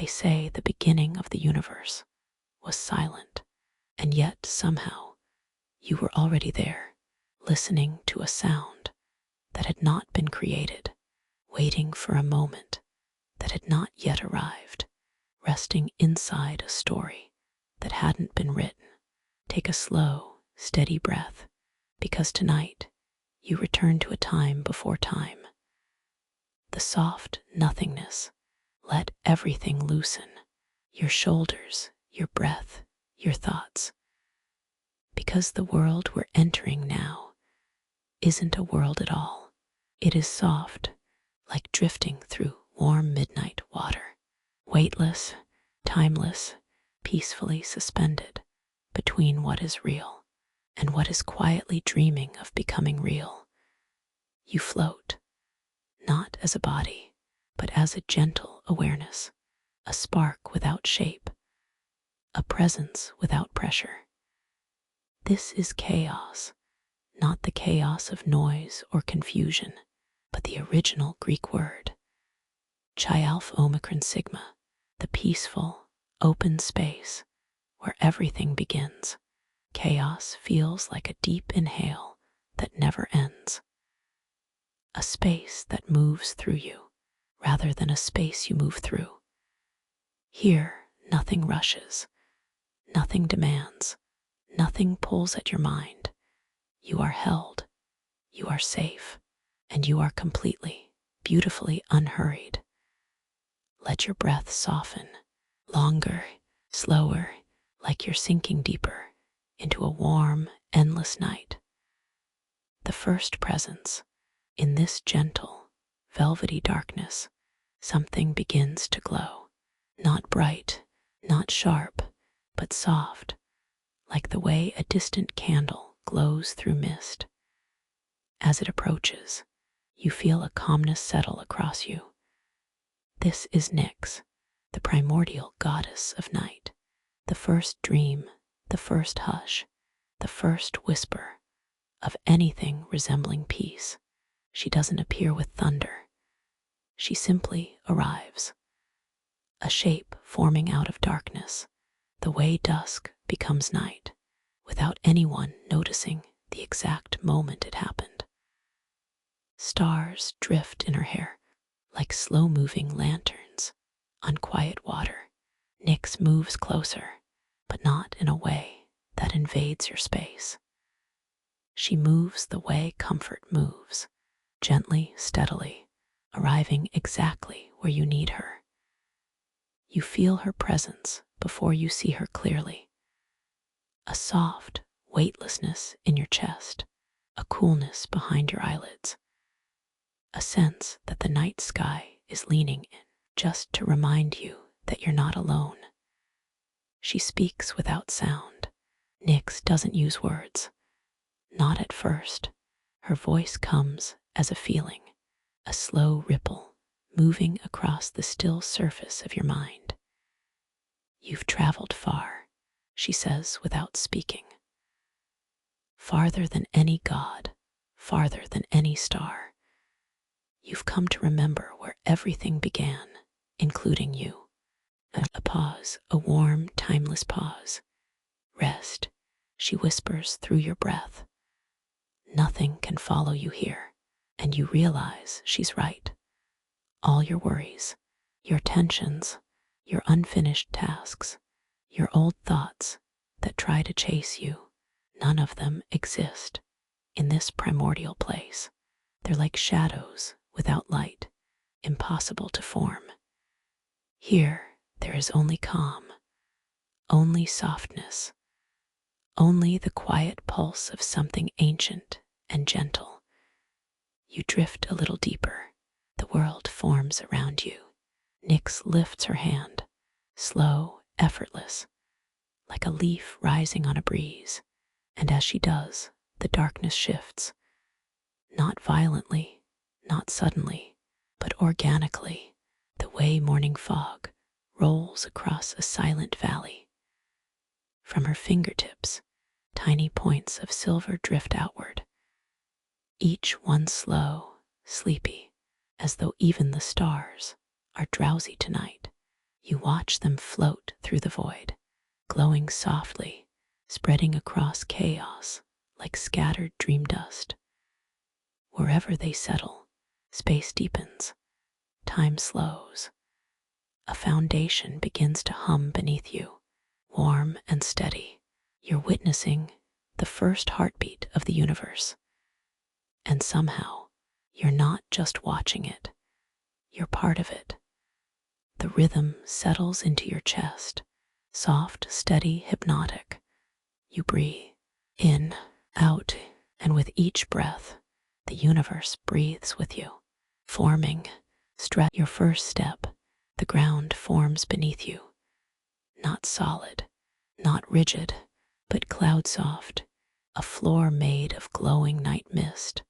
They say the beginning of the universe was silent, and yet somehow you were already there, listening to a sound that had not been created, waiting for a moment that had not yet arrived, resting inside a story that hadn't been written. Take a slow, steady breath, because tonight you return to a time before time. The soft nothingness. Let everything loosen. Your shoulders, your breath, your thoughts. Because the world we're entering now isn't a world at all. It is soft, like drifting through warm midnight water. Weightless, timeless, peacefully suspended between what is real and what is quietly dreaming of becoming real. You float, not as a body, but as a gentle awareness, a spark without shape, a presence without pressure. This is chaos, not the chaos of noise or confusion, but the original Greek word, Chi Alpha Omicron Sigma, the peaceful, open space where everything begins. Chaos feels like a deep inhale that never ends. A space that moves through you, rather than a space you move through. Here, nothing rushes, nothing demands, nothing pulls at your mind. You are held, you are safe, and you are completely, beautifully unhurried. Let your breath soften, longer, slower, like you're sinking deeper into a warm, endless night. The first presence, in this gentle, velvety darkness, something begins to glow. Not bright, not sharp, but soft, like the way a distant candle glows through mist. As it approaches, you feel a calmness settle across you. This is Nyx, the primordial goddess of night, the first dream, the first hush, the first whisper of anything resembling peace. She doesn't appear with thunder. She simply arrives. A shape forming out of darkness, the way dusk becomes night, without anyone noticing the exact moment it happened. Stars drift in her hair like slow-moving lanterns on quiet water. Nyx moves closer, but not in a way that invades your space. She moves the way comfort moves, gently, steadily, arriving exactly where you need her. You feel her presence before you see her clearly. A soft weightlessness in your chest, a coolness behind your eyelids, a sense that the night sky is leaning in just to remind you that you're not alone. She speaks without sound. Nyx doesn't use words. Not at first. Her voice comes as a feeling, a slow ripple moving across the still surface of your mind. You've traveled far, she says without speaking. Farther than any god, farther than any star. You've come to remember where everything began, including you. A pause, a warm, timeless pause. Rest, she whispers through your breath. Nothing can follow you here, and you realize she's right. All your worries, your tensions, your unfinished tasks, your old thoughts that try to chase you, none of them exist in this primordial place. They're like shadows without light, impossible to form. Here, there is only calm, only softness, only the quiet pulse of something ancient and gentle. You drift a little deeper. The world forms around you. Nyx lifts her hand, slow, effortless, like a leaf rising on a breeze. And as she does, the darkness shifts. Not violently, not suddenly, but organically, the way morning fog rolls across a silent valley. From her fingertips, tiny points of silver drift outward, each one slow, sleepy, as though even the stars are drowsy tonight. You watch them float through the void, glowing softly, spreading across chaos like scattered dream dust. Wherever they settle, space deepens, time slows. A foundation begins to hum beneath you, warm and steady. You're witnessing the first heartbeat of the universe. And somehow, you're not just watching it, you're part of it. The rhythm settles into your chest, soft, steady, hypnotic. You breathe in, out, and with each breath, the universe breathes with you, forming, stretch your first step. The ground forms beneath you, not solid, not rigid, but cloud soft, a floor made of glowing night mist.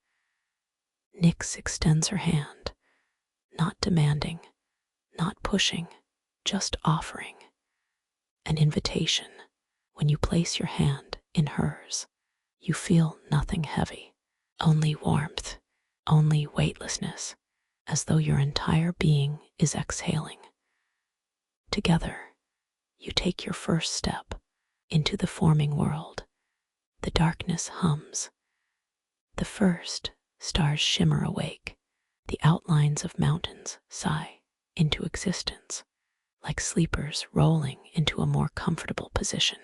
Nyx extends her hand, not demanding, not pushing, just offering. An invitation. When you place your hand in hers, you feel nothing heavy, only warmth, only weightlessness, as though your entire being is exhaling. Together, you take your first step into the forming world. The darkness hums. The first stars shimmer awake. The outlines of mountains sigh into existence, like sleepers rolling into a more comfortable position.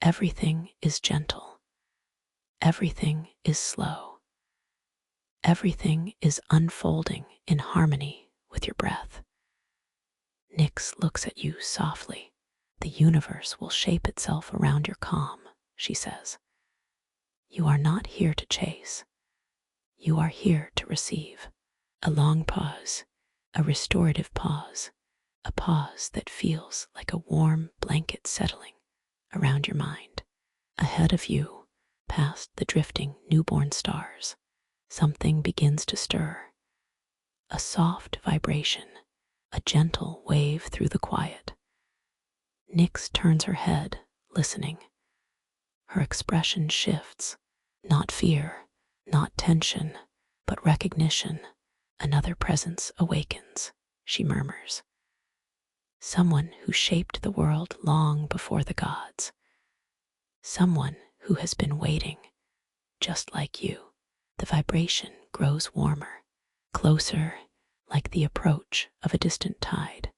Everything is gentle. Everything is slow. Everything is unfolding in harmony with your breath. Nyx looks at you softly. The universe will shape itself around your calm, she says. You are not here to chase. You are here to receive. A long pause, a restorative pause, a pause that feels like a warm blanket settling around your mind. Ahead of you, past the drifting newborn stars, something begins to stir. A soft vibration, a gentle wave through the quiet. Nyx turns her head, listening. Her expression shifts, not fear, not tension, but recognition. Another presence awakens, she murmurs. Someone who shaped the world long before the gods. Someone who has been waiting, just like you. The vibration grows warmer, closer, like the approach of a distant tide.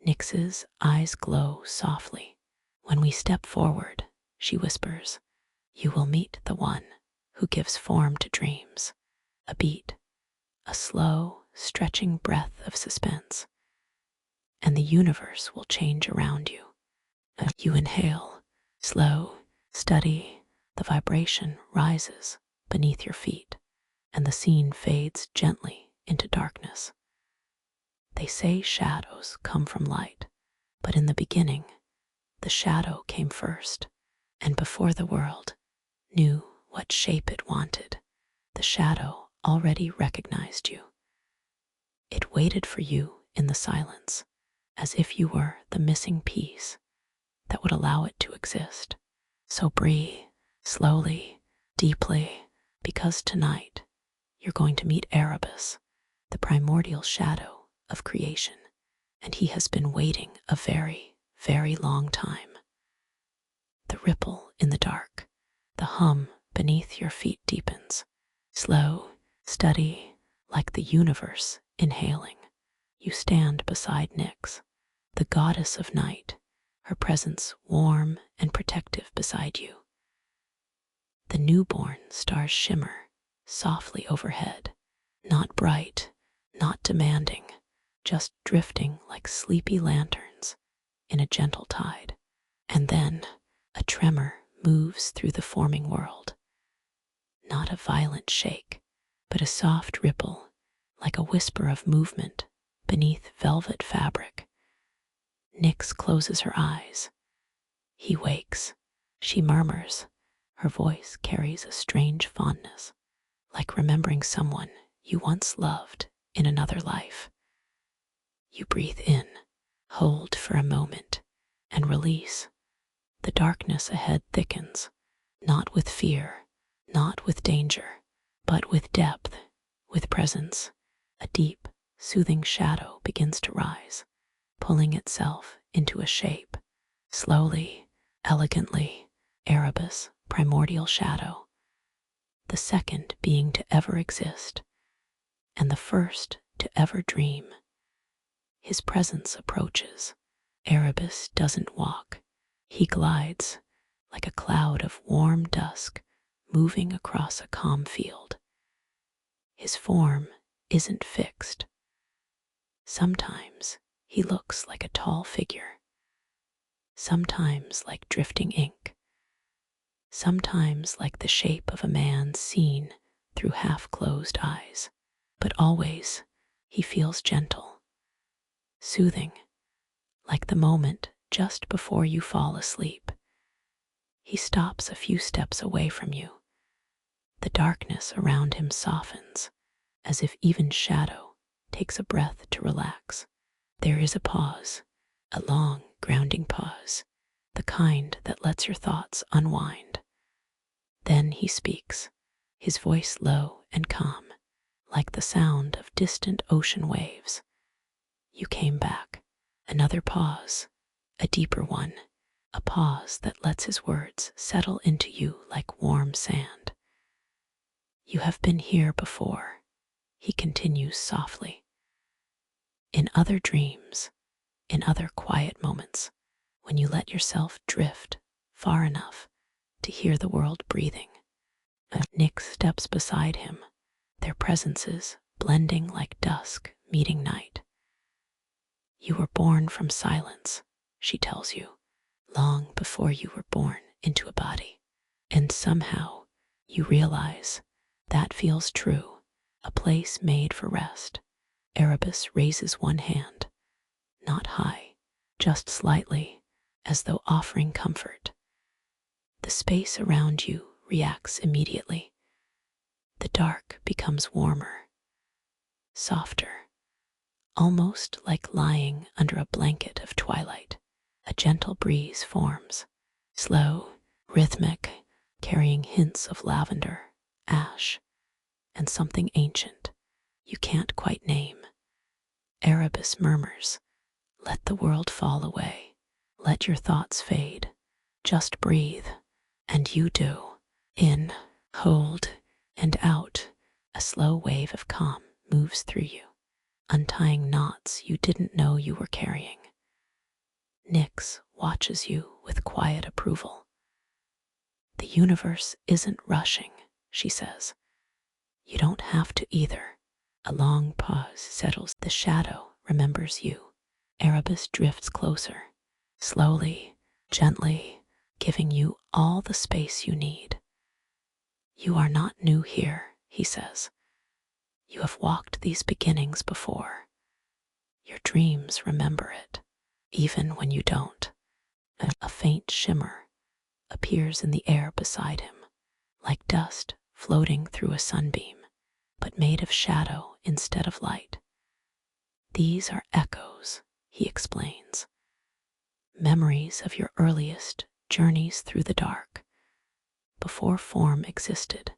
Nyx's eyes glow softly. When we step forward, she whispers, you will meet the one who gives form to dreams. A beat, a slow, stretching breath of suspense, and the universe will change around you. As you inhale, slow, steady, the vibration rises beneath your feet, and the scene fades gently into darkness. They say shadows come from light, but in the beginning, the shadow came first, and before the world knew what shape it wanted, the shadow already recognized you. It waited for you in the silence, as if you were the missing piece that would allow it to exist. So breathe, slowly, deeply, because tonight you're going to meet Erebus, the primordial shadow of creation, and he has been waiting a very, very long time. The ripple in the dark, the hum beneath your feet deepens, slow, steady, like the universe inhaling. You stand beside Nyx, the goddess of night, her presence warm and protective beside you. The newborn stars shimmer softly overhead, not bright, not demanding, just drifting like sleepy lanterns in a gentle tide. And then a tremor moves through the forming world. Not a violent shake, but a soft ripple, like a whisper of movement beneath velvet fabric. Nyx closes her eyes. He wakes. She murmurs. Her voice carries a strange fondness, like remembering someone you once loved in another life. You breathe in, hold for a moment, and release. The darkness ahead thickens, not with fear, not with danger, but with depth, with presence. A deep, soothing shadow begins to rise. pulling itself into a shape. Slowly, elegantly, Erebus, primordial shadow, the second being to ever exist, and the first to ever dream. His presence approaches. Erebus doesn't walk. He glides, like a cloud of warm dusk moving across a calm field. His form isn't fixed. Sometimes he looks like a tall figure, sometimes like drifting ink, sometimes like the shape of a man seen through half-closed eyes. But always he feels gentle, soothing, like the moment just before you fall asleep. He stops a few steps away from you. The darkness around him softens, as if even shadow takes a breath to relax. There is a pause, a long, grounding pause, the kind that lets your thoughts unwind. Then he speaks, his voice low and calm, like the sound of distant ocean waves. You came back. Another pause, a deeper one, a pause that lets his words settle into you like warm sand. You have been here before, he continues softly. In other dreams, in other quiet moments, when you let yourself drift far enough to hear the world breathing. Nyx steps beside him, their presences blending like dusk meeting night. You were born from silence, she tells you, long before you were born into a body. And somehow you realize that feels true, a place made for rest. Erebus raises one hand, not high, just slightly, as though offering comfort. The space around you reacts immediately. The dark becomes warmer, softer, almost like lying under a blanket of twilight. A gentle breeze forms, slow, rhythmic, carrying hints of lavender, ash, and something ancient you can't quite name. Erebus murmurs, "Let the world fall away. Let your thoughts fade. Just breathe." And you do. In, hold, and out. A slow wave of calm moves through you, untying knots you didn't know you were carrying. Nyx watches you with quiet approval. The universe isn't rushing, she says. You don't have to either. A long pause settles. The shadow remembers you. Erebus drifts closer, slowly, gently, giving you all the space you need. You are not new here, he says. You have walked these beginnings before. Your dreams remember it, even when you don't. A faint shimmer appears in the air beside him, like dust floating through a sunbeam, but made of shadow instead of light. These are echoes, he explains. Memories of your earliest journeys through the dark, before form existed,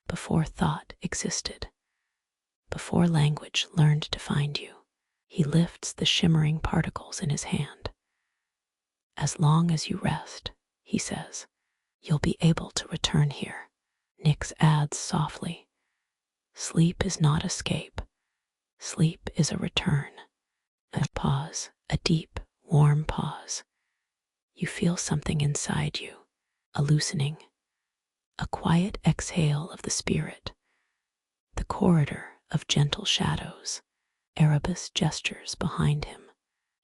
before thought existed, before language learned to find you. He lifts the shimmering particles in his hand. As long as you rest, he says, you'll be able to return here. Nyx adds softly, sleep is not escape. Sleep is a return. A pause, a deep, warm pause. You feel something inside you, a loosening, a quiet exhale of the spirit. The corridor of gentle shadows. Erebus gestures behind him,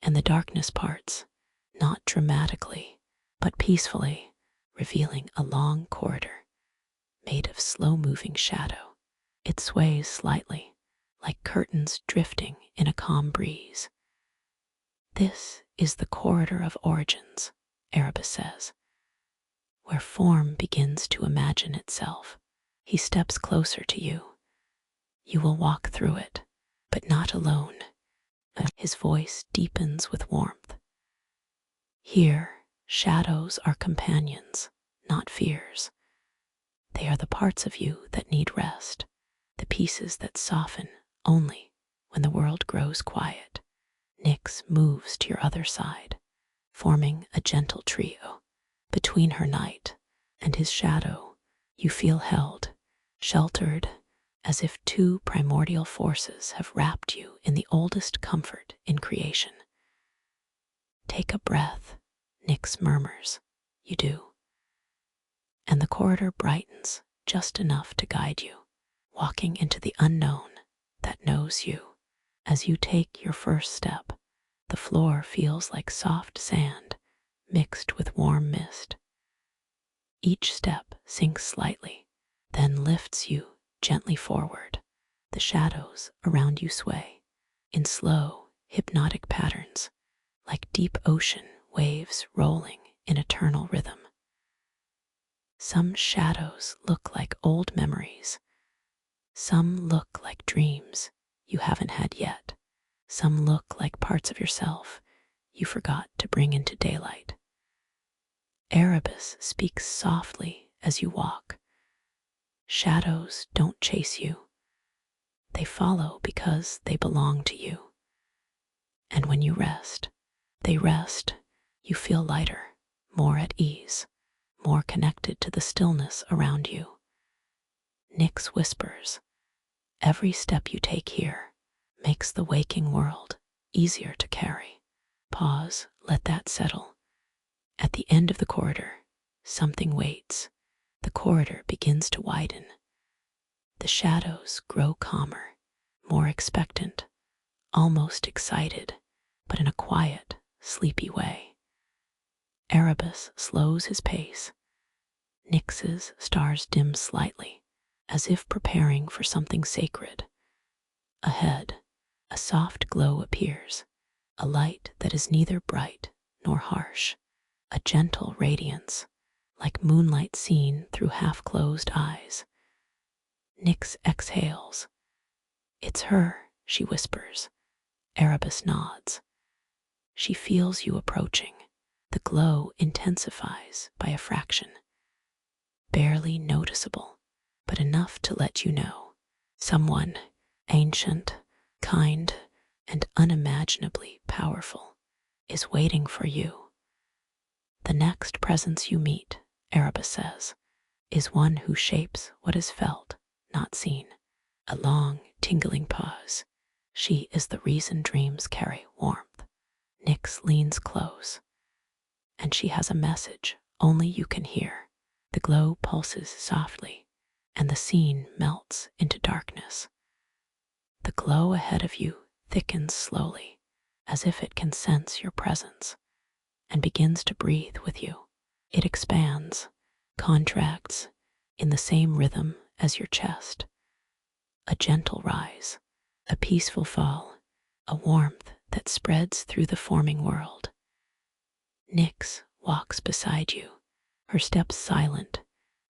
and the darkness parts, not dramatically, but peacefully, revealing a long corridor made of slow-moving shadow. It sways slightly, like curtains drifting in a calm breeze. This is the corridor of origins, Erebus says, where form begins to imagine itself. He steps closer to you. You will walk through it, but not alone. His voice deepens with warmth. Here, shadows are companions, not fears. They are the parts of you that need rest, the pieces that soften only when the world grows quiet. Nyx moves to your other side, forming a gentle trio. Between her knight and his shadow, you feel held, sheltered, as if two primordial forces have wrapped you in the oldest comfort in creation. Take a breath, Nyx murmurs. You do. And the corridor brightens just enough to guide you, walking into the unknown that knows you. As you take your first step, the floor feels like soft sand mixed with warm mist. Each step sinks slightly, then lifts you gently forward. The shadows around you sway in slow, hypnotic patterns, like deep ocean waves rolling in eternal rhythm. Some shadows look like old memories. Some look like dreams you haven't had yet. Some look like parts of yourself you forgot to bring into daylight. Erebus speaks softly as you walk. Shadows don't chase you. They follow because they belong to you. And when you rest, they rest. You feel lighter, more at ease, more connected to the stillness around you. Nyx whispers, every step you take here makes the waking world easier to carry. Pause, let that settle. At the end of the corridor, something waits. The corridor begins to widen. The shadows grow calmer, more expectant, almost excited, but in a quiet, sleepy way. Erebus slows his pace. Nyx's stars dim slightly, as if preparing for something sacred. Ahead, a soft glow appears, a light that is neither bright nor harsh, a gentle radiance, like moonlight seen through half-closed eyes. Nyx exhales. It's her, she whispers. Erebus nods. She feels you approaching. The glow intensifies by a fraction. Barely noticeable, but enough to let you know. Someone ancient, kind, and unimaginably powerful is waiting for you. The next presence you meet, Erebus says, is one who shapes what is felt, not seen. A long, tingling pause. She is the reason dreams carry warmth. Nyx leans close, and she has a message only you can hear. The glow pulses softly, and the scene melts into darkness. The glow ahead of you thickens slowly, as if it can sense your presence, and begins to breathe with you. It expands, contracts, in the same rhythm as your chest. A gentle rise, a peaceful fall, a warmth that spreads through the forming world. Nyx walks beside you, her steps silent,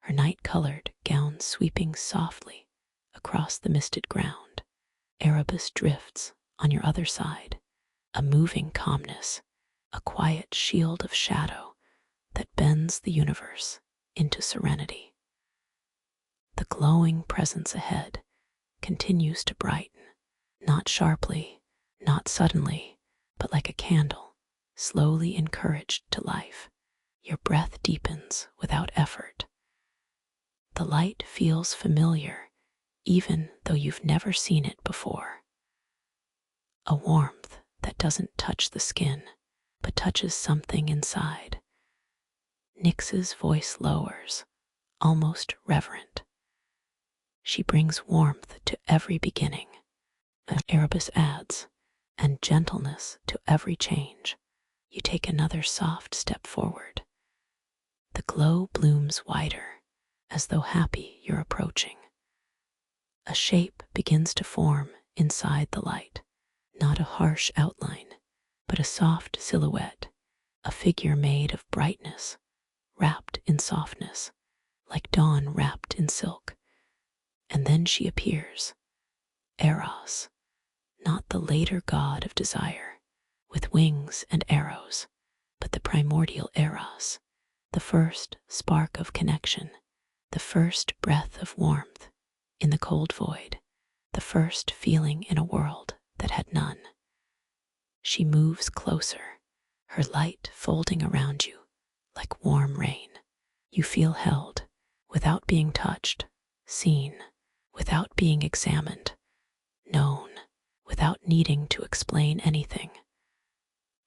her night-colored gown sweeping softly across the misted ground. Erebus drifts on your other side, a moving calmness, a quiet shield of shadow that bends the universe into serenity. The glowing presence ahead continues to brighten, not sharply, not suddenly, but like a candle, slowly encouraged to life. Your breath deepens without effort. The light feels familiar, even though you've never seen it before. A warmth that doesn't touch the skin, but touches something inside. Nyx's voice lowers, almost reverent. She brings warmth to every beginning, Erebus adds, and gentleness to every change. You take another soft step forward. The glow blooms wider, as though happy you're approaching. A shape begins to form inside the light, not a harsh outline, but a soft silhouette, a figure made of brightness, wrapped in softness, like dawn wrapped in silk. And then she appears, Eros, not the later god of desire, with wings and arrows, but the primordial Eros, the first spark of connection, the first breath of warmth in the cold void, the first feeling in a world that had none. She moves closer, her light folding around you like warm rain. You feel held, without being touched, seen, without being examined, known, without needing to explain anything.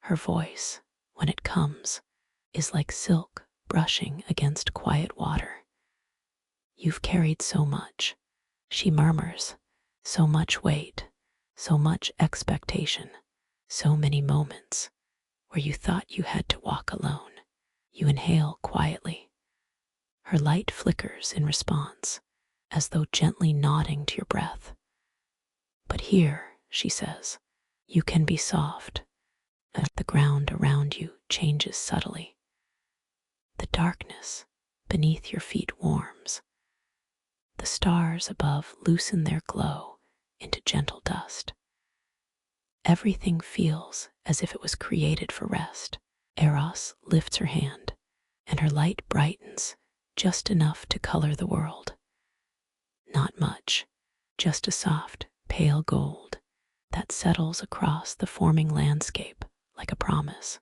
Her voice, when it comes, is like silk brushing against quiet water. You've carried so much, she murmurs, so much weight, so much expectation, so many moments where you thought you had to walk alone. You inhale quietly. Her light flickers in response, as though gently nodding to your breath. But here, she says, you can be soft. The ground around you changes subtly. The darkness beneath your feet warms. The stars above loosen their glow into gentle dust. Everything feels as if it was created for rest. Eros lifts her hand, and her light brightens just enough to color the world. Not much, just a soft, pale gold that settles across the forming landscape like a promise.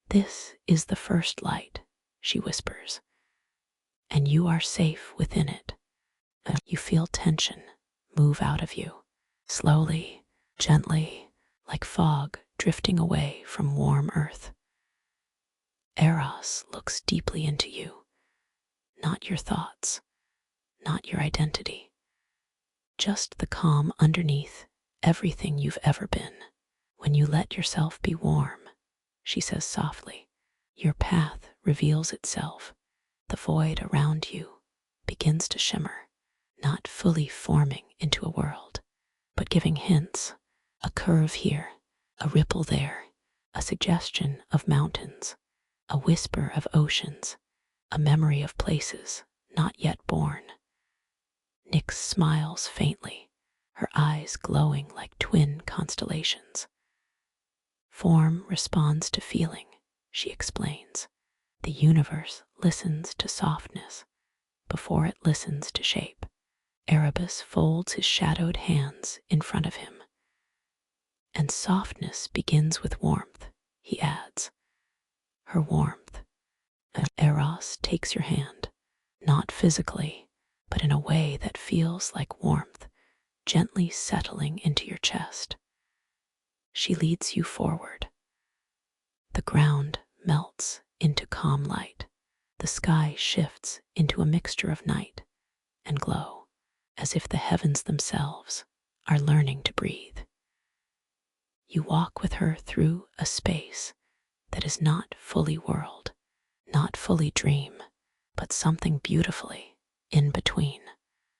This is the first light, she whispers, and you are safe within it. You feel tension move out of you, slowly, gently, like fog drifting away from warm earth. Eros looks deeply into you, not your thoughts, not your identity, just the calm underneath everything you've ever been. When you let yourself be warm, she says softly, your path reveals itself. The void around you begins to shimmer, not fully forming into a world, but giving hints, a curve here, a ripple there, a suggestion of mountains, a whisper of oceans, a memory of places not yet born. Nyx smiles faintly, her eyes glowing like twin constellations. Form responds to feeling, she explains. The universe listens to softness before it listens to shape. Erebus folds his shadowed hands in front of him. And softness begins with warmth, he adds. Her warmth. Eros takes your hand, not physically, but in a way that feels like warmth, gently settling into your chest. She leads you forward. The ground melts into calm light. The sky shifts into a mixture of night and glow, as if the heavens themselves are learning to breathe. You walk with her through a space that is not fully world, not fully dream, but something beautifully in between.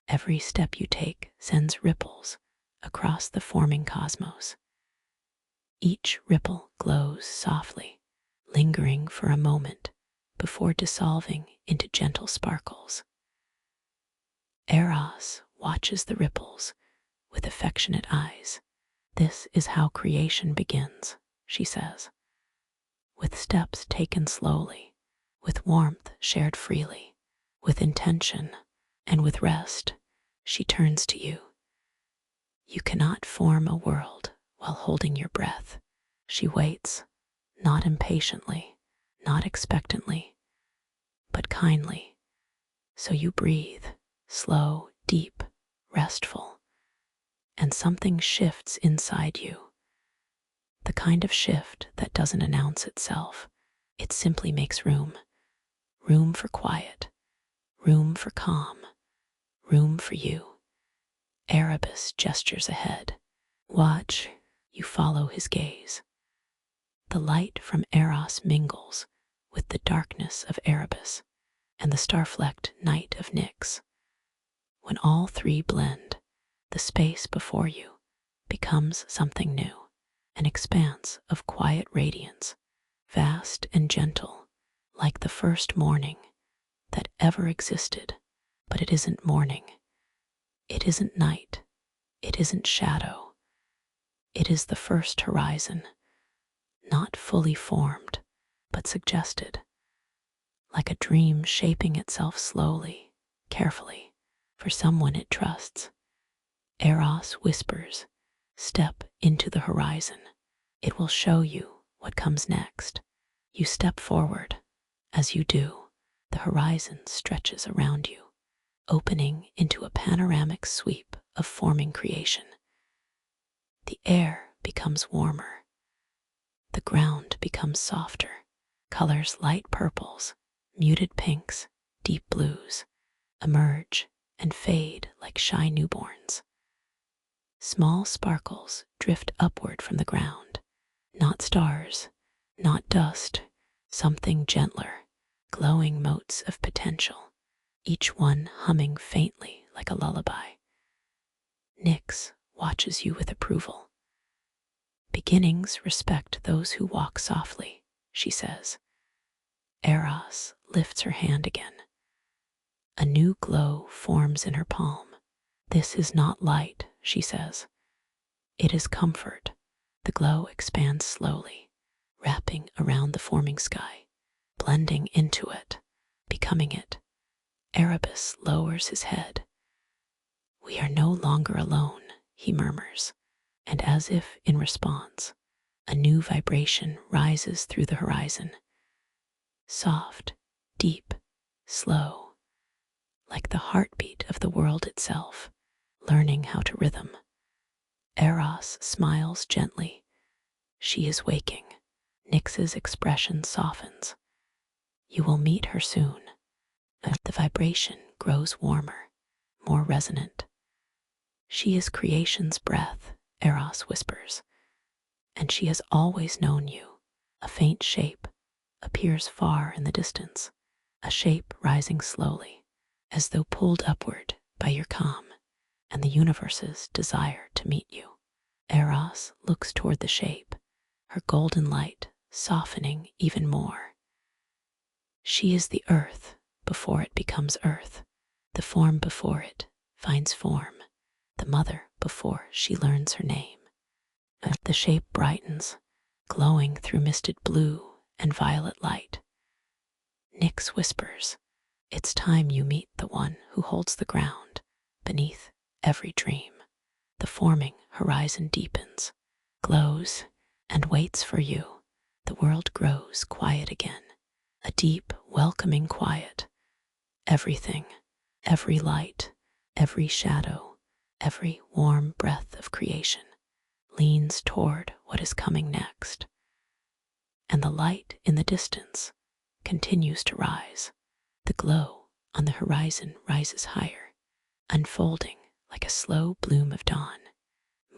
Every step you take sends ripples across the forming cosmos. Each ripple glows softly, lingering for a moment before dissolving into gentle sparkles. Eros watches the ripples with affectionate eyes. This is how creation begins, she says, with steps taken slowly, with warmth shared freely, with intention and with rest. She turns to you. You cannot form a world while holding your breath. She waits, not impatiently, not expectantly, but kindly. So you breathe, slow, deep, restful, and something shifts inside you. The kind of shift that doesn't announce itself. It simply makes room. Room for quiet, room for calm, room for you. Erebus gestures ahead. Watch, you follow his gaze. The light from Eros mingles with the darkness of Erebus and the star-flecked night of Nyx. When all three blend, the space before you becomes something new, an expanse of quiet radiance, vast and gentle, like the first morning that ever existed. But it isn't morning. It isn't night. It isn't shadow. It is the first horizon, not fully formed, but suggested, like a dream shaping itself slowly, carefully, for someone it trusts. Eros whispers, step into the horizon. It will show you what comes next. You step forward. As you do, the horizon stretches around you, opening into a panoramic sweep of forming creation. The air becomes warmer. The ground becomes softer. Colors light purples, muted pinks, deep blues emerge and fade like shy newborns. Small sparkles drift upward from the ground. Not stars, not dust, something gentler, glowing motes of potential, each one humming faintly like a lullaby. Nyx watches you with approval. Beginnings respect those who walk softly, she says. Eros lifts her hand again. A new glow forms in her palm. This is not light, she says. It is comfort. The glow expands slowly, wrapping around the forming sky, blending into it, becoming it. Erebus lowers his head. We are no longer alone, he murmurs, and as if in response, a new vibration rises through the horizon. Soft, deep, slow, like the heartbeat of the world itself, learning how to rhythm. Eros smiles gently. She is waking. Nyx's expression softens. You will meet her soon. The vibration grows warmer, more resonant. She is creation's breath, Eros whispers, and she has always known you. A faint shape appears far in the distance, a shape rising slowly, as though pulled upward by your calm and the universe's desire to meet you. Eros looks toward the shape, her golden light softening even more. She is the earth before it becomes earth, the form before it finds form, the mother before she learns her name. The shape brightens, glowing through misted blue and violet light. Nyx whispers, it's time you meet the one who holds the ground beneath every dream. The forming horizon deepens, glows, and waits for you. The world grows quiet again, a deep, welcoming quiet. Everything, every light, every shadow, every warm breath of creation leans toward what is coming next. And the light in the distance continues to rise. The glow on the horizon rises higher, unfolding like a slow bloom of dawn,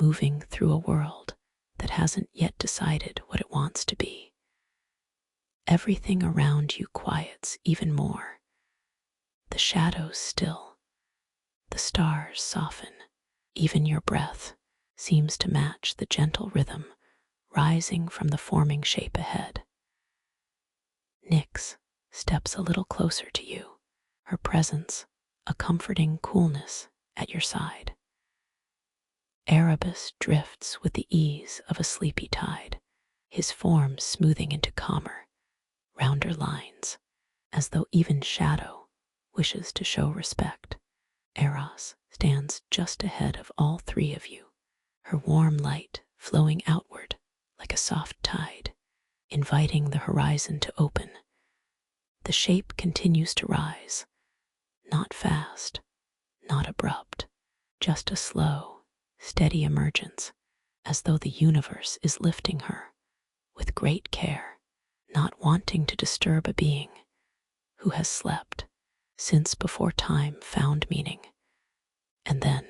moving through a world that hasn't yet decided what it wants to be. Everything around you quiets even more. The shadows still, the stars soften, even your breath seems to match the gentle rhythm rising from the forming shape ahead. Nyx steps a little closer to you, her presence a comforting coolness at your side. Erebus drifts with the ease of a sleepy tide, his form smoothing into calmer, rounder lines, as though even shadow wishes to show respect. Eros stands just ahead of all three of you, her warm light flowing outward like a soft tide, inviting the horizon to open. The shape continues to rise, not fast, not abrupt, just a slow, steady emergence, as though the universe is lifting her with great care, not wanting to disturb a being who has slept since before time found meaning. And then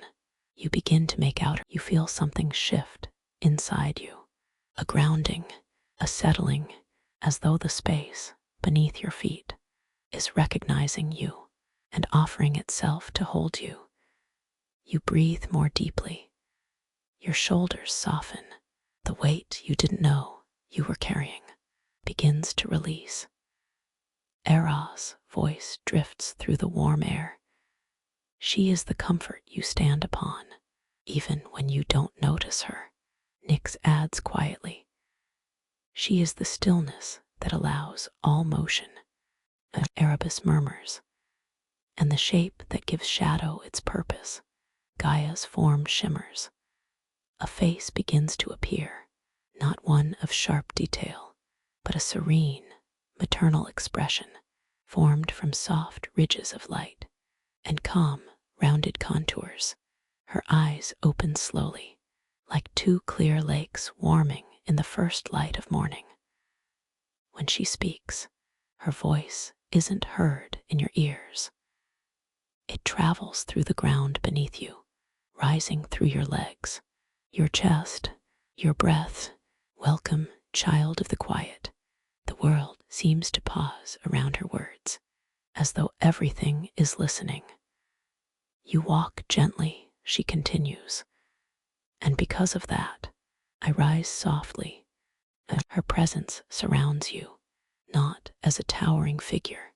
you begin to make out, you feel something shift inside you, a grounding, a settling, as though the space beneath your feet is recognizing you and offering itself to hold you. You breathe more deeply. Your shoulders soften. The weight you didn't know you were carrying begins to release. Eros' voice drifts through the warm air. She is the comfort you stand upon, even when you don't notice her. Nyx adds quietly, she is the stillness that allows all motion. Erebus murmurs, and the shape that gives shadow its purpose. Gaia's form shimmers. A face begins to appear, not one of sharp detail, but a serene, maternal expression formed from soft ridges of light and calm, rounded contours. Her eyes open slowly, like two clear lakes warming in the first light of morning. When she speaks, her voice isn't heard in your ears. It travels through the ground beneath you, rising through your legs, your chest, your breath. Welcome, child of the quiet. The world seems to pause around her words, as though everything is listening. You walk gently, she continues, and because of that, I rise softly. Her presence surrounds you, not as a towering figure,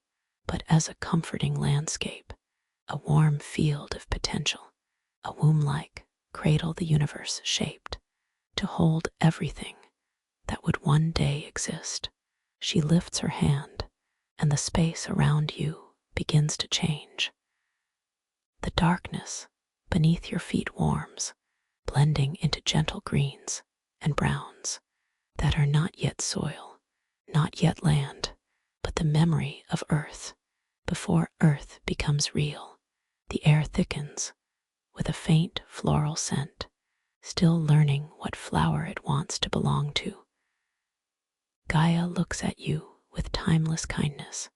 but as a comforting landscape, a warm field of potential, a womb-like cradle the universe shaped to hold everything that would one day exist. She lifts her hand, and the space around you begins to change. The darkness beneath your feet warms, blending into gentle greens and browns that are not yet soil, not yet land, but the memory of earth. Before earth becomes real, the air thickens with a faint floral scent, still learning what flower it wants to belong to. Gaia looks at you with timeless kindness.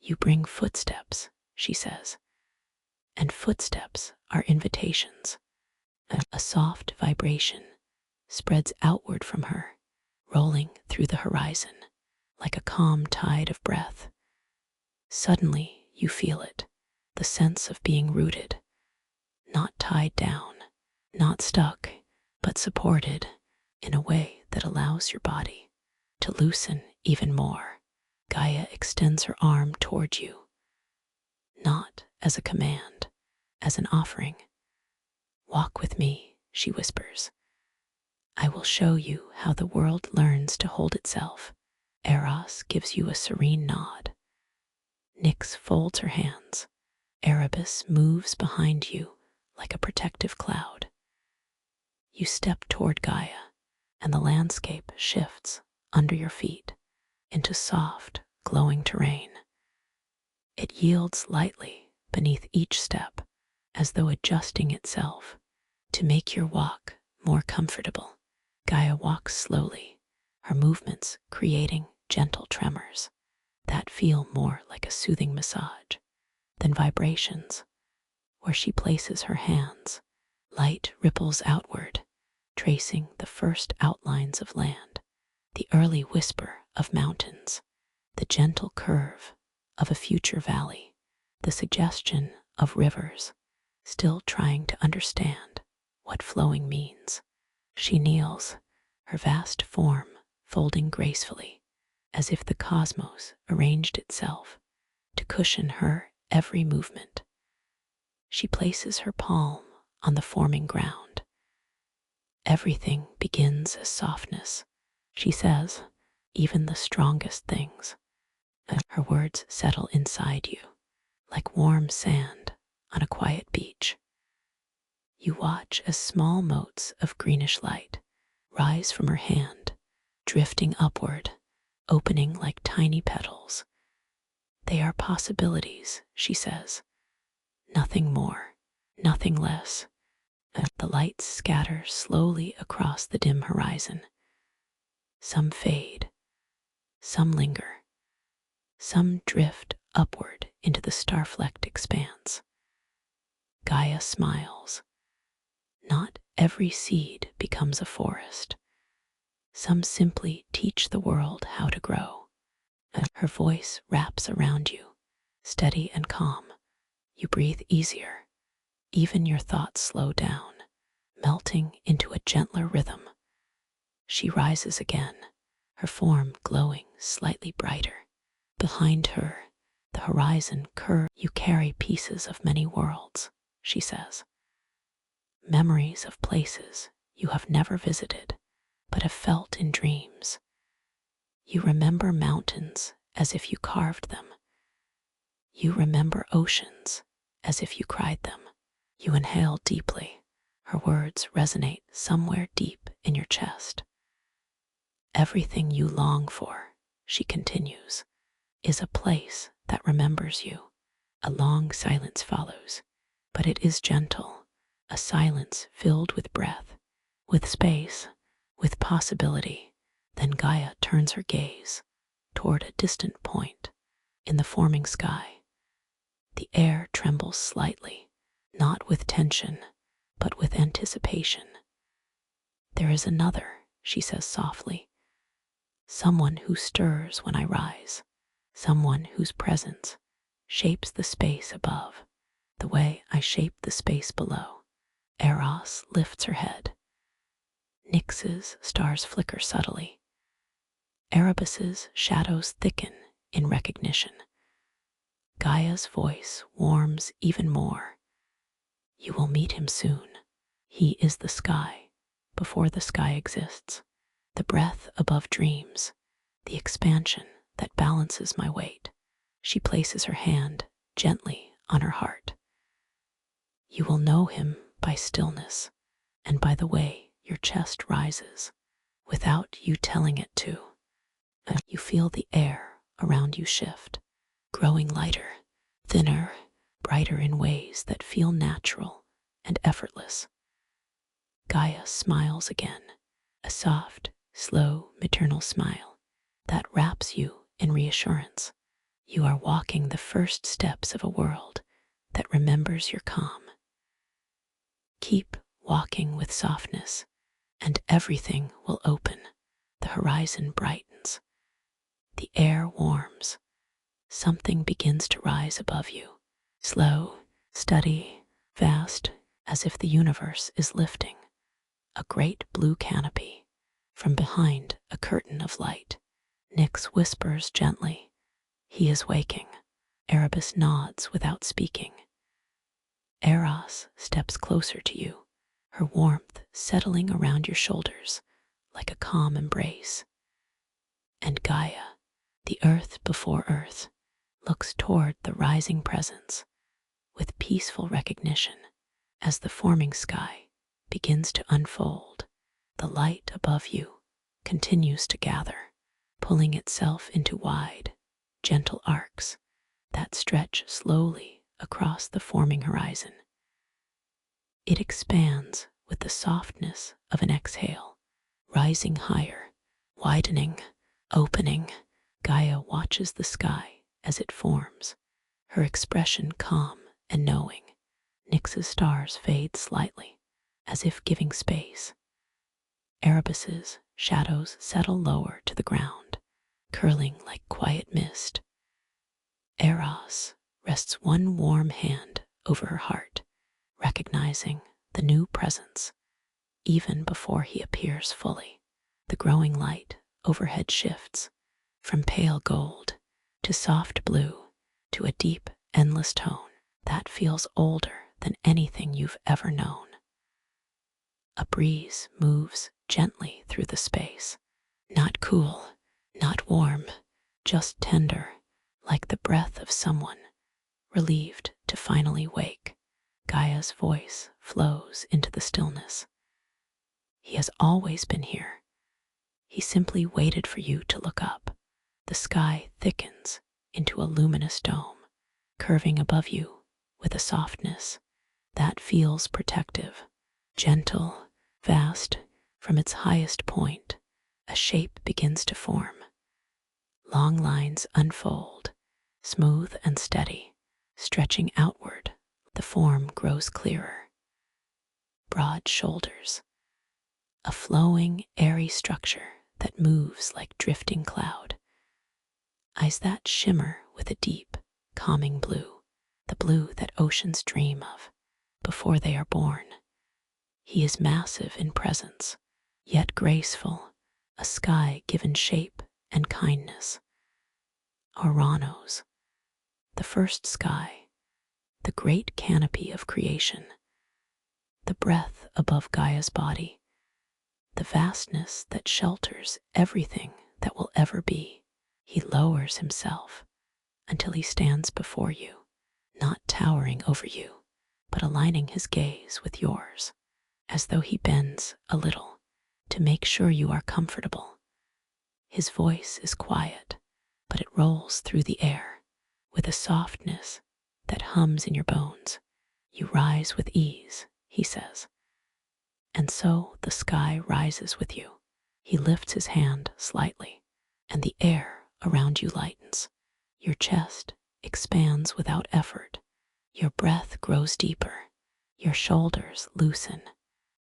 You bring footsteps, she says, and footsteps are invitations. A soft vibration spreads outward from her, rolling through the horizon like a calm tide of breath. Suddenly you feel it, the sense of being rooted, not tied down, not stuck, but supported in a way that allows your body to loosen even more. Gaia extends her arm toward you, not as a command, as an offering. Walk with me, she whispers. I will show you how the world learns to hold itself. Eros gives you a serene nod. Nyx folds her hands. Erebus moves behind you like a protective cloud. You step toward Gaia, and the landscape shifts under your feet into soft, glowing terrain. It yields lightly beneath each step, as though adjusting itself to make your walk more comfortable. Gaia walks slowly, her movements creating gentle tremors that feel more like a soothing massage than vibrations. Where she places her hands, light ripples outward, tracing the first outlines of land, the early whisper of mountains, the gentle curve of a future valley, the suggestion of rivers, still trying to understand what flowing means. She kneels, her vast form folding gracefully, as if the cosmos arranged itself to cushion her every movement. She places her palm on the forming ground. Everything begins as softness, she says, even the strongest things. Her words settle inside you, like warm sand on a quiet beach. You watch as small motes of greenish light rise from her hand, drifting upward, opening like tiny petals. They are possibilities, she says. Nothing more, nothing less. The lights scatter slowly across the dim horizon. Some fade, some linger, some drift upward into the star-flecked expanse. Gaia smiles. Not every seed becomes a forest. Some simply teach the world how to grow. Her voice wraps around you, steady and calm. You breathe easier. Even your thoughts slow down, melting into a gentler rhythm. She rises again, her form glowing slightly brighter. Behind her, the horizon curves. You carry pieces of many worlds, she says. Memories of places you have never visited, but have felt in dreams. You remember mountains as if you carved them. You remember oceans as if you cried them. You inhale deeply. Her words resonate somewhere deep in your chest. Everything you long for, she continues, is a place that remembers you. A long silence follows, but it is gentle, a silence filled with breath, with space, with possibility. Then Gaia turns her gaze toward a distant point in the forming sky. The air trembles slightly, not with tension, but with anticipation. There is another, she says softly. Someone who stirs when I rise, someone whose presence shapes the space above, the way I shape the space below. Eros lifts her head. Nyx's stars flicker subtly. Erebus's shadows thicken in recognition. Gaia's voice warms even more. You will meet him soon. He is the sky, before the sky exists, the breath above dreams, the expansion that balances my weight. She places her hand gently on her heart. You will know him by stillness and by the way your chest rises, without you telling it to. You feel the air around you shift, growing lighter, thinner, brighter in ways that feel natural and effortless. Gaia smiles again, a soft, slow, maternal smile that wraps you in reassurance. You are walking the first steps of a world that remembers your calm. Keep walking with softness, and everything will open. The horizon brightens. The air warms. Something begins to rise above you, slow, steady, vast, as if the universe is lifting. A great blue canopy. From behind a curtain of light, Nyx whispers gently, he is waking. Erebus nods without speaking. Eros steps closer to you, her warmth settling around your shoulders like a calm embrace. And Gaia, the earth before earth, looks toward the rising presence with peaceful recognition. As the forming sky begins to unfold, the light above you continues to gather, pulling itself into wide, gentle arcs that stretch slowly across the forming horizon. It expands with the softness of an exhale, rising higher, widening, opening. Gaia watches the sky as it forms, her expression calm and knowing. Nyx's stars fade slightly, as if giving space. Erebus's shadows settle lower to the ground, curling like quiet mist. Eros rests one warm hand over her heart, recognizing the new presence, even before he appears fully. The growing light overhead shifts from pale gold to soft blue to a deep, endless tone that feels older than anything you've ever known. A breeze moves gently through the space, not cool, not warm, just tender, like the breath of someone relieved to finally wake. Gaia's voice flows into the stillness. He has always been here. He simply waited for you to look up. The sky thickens into a luminous dome, curving above you with a softness that feels protective, gentle, vast. From its highest point, a shape begins to form. Long lines unfold, smooth and steady, stretching outward. The form grows clearer. Broad shoulders, a flowing, airy structure that moves like drifting cloud. Eyes that shimmer with a deep, calming blue, the blue that oceans dream of before they are born. He is massive in presence, yet graceful, a sky given shape and kindness. Ouranos, the first sky, the great canopy of creation, the breath above Gaia's body, the vastness that shelters everything that will ever be. He lowers himself until he stands before you, not towering over you, but aligning his gaze with yours, as though he bends a little to make sure you are comfortable. His voice is quiet, but it rolls through the air with a softness that hums in your bones. You rise with ease, he says. And so the sky rises with you. He lifts his hand slightly, and the air around you lightens. Your chest expands without effort. Your breath grows deeper. Your shoulders loosen.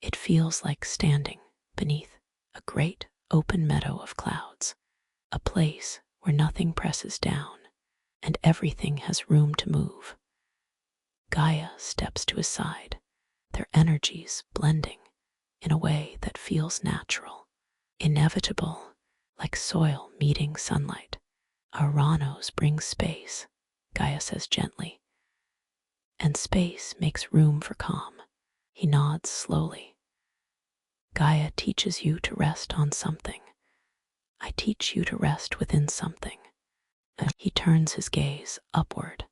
It feels like standing beneath a great open meadow of clouds, a place where nothing presses down and everything has room to move. Gaia steps to his side, their energies blending in a way that feels natural, inevitable, like soil meeting sunlight. Ouranos brings space, Gaia says gently, and space makes room for calm. He nods slowly. Gaia teaches you to rest on something. I teach you to rest within something. He turns his gaze upward,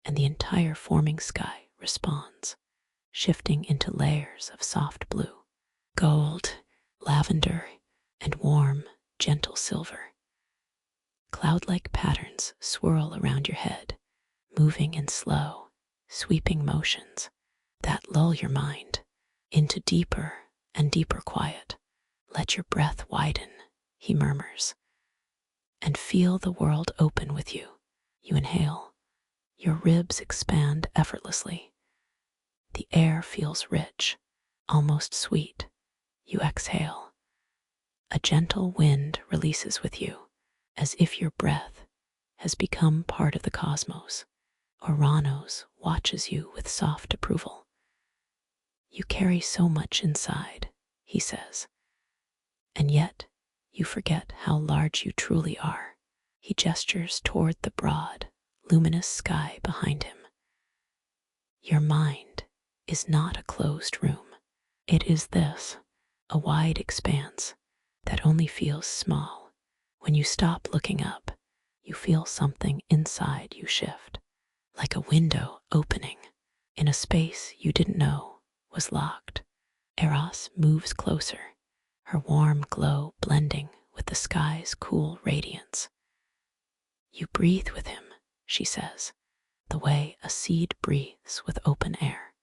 and the entire forming sky responds, shifting into layers of soft blue, gold, lavender, and warm, gentle silver. Cloud-like patterns swirl around your head, moving in slow, sweeping motions that lull your mind into deeper and deeper quiet. Let your breath widen, he murmurs, and feel the world open with you. You inhale. Your ribs expand effortlessly. The air feels rich, almost sweet. You exhale. A gentle wind releases with you, as if your breath has become part of the cosmos. Ouranos watches you with soft approval. You carry so much inside, he says, and yet you forget how large you truly are. He gestures toward the broad, luminous sky behind him. Your mind is not a closed room. It is this, a wide expanse that only feels small. When you stop looking up, you feel something inside you shift, like a window opening in a space you didn't know was locked. Eros moves closer, her warm glow blending with the sky's cool radiance. You breathe with him, she says, the way a seed breathes with open air.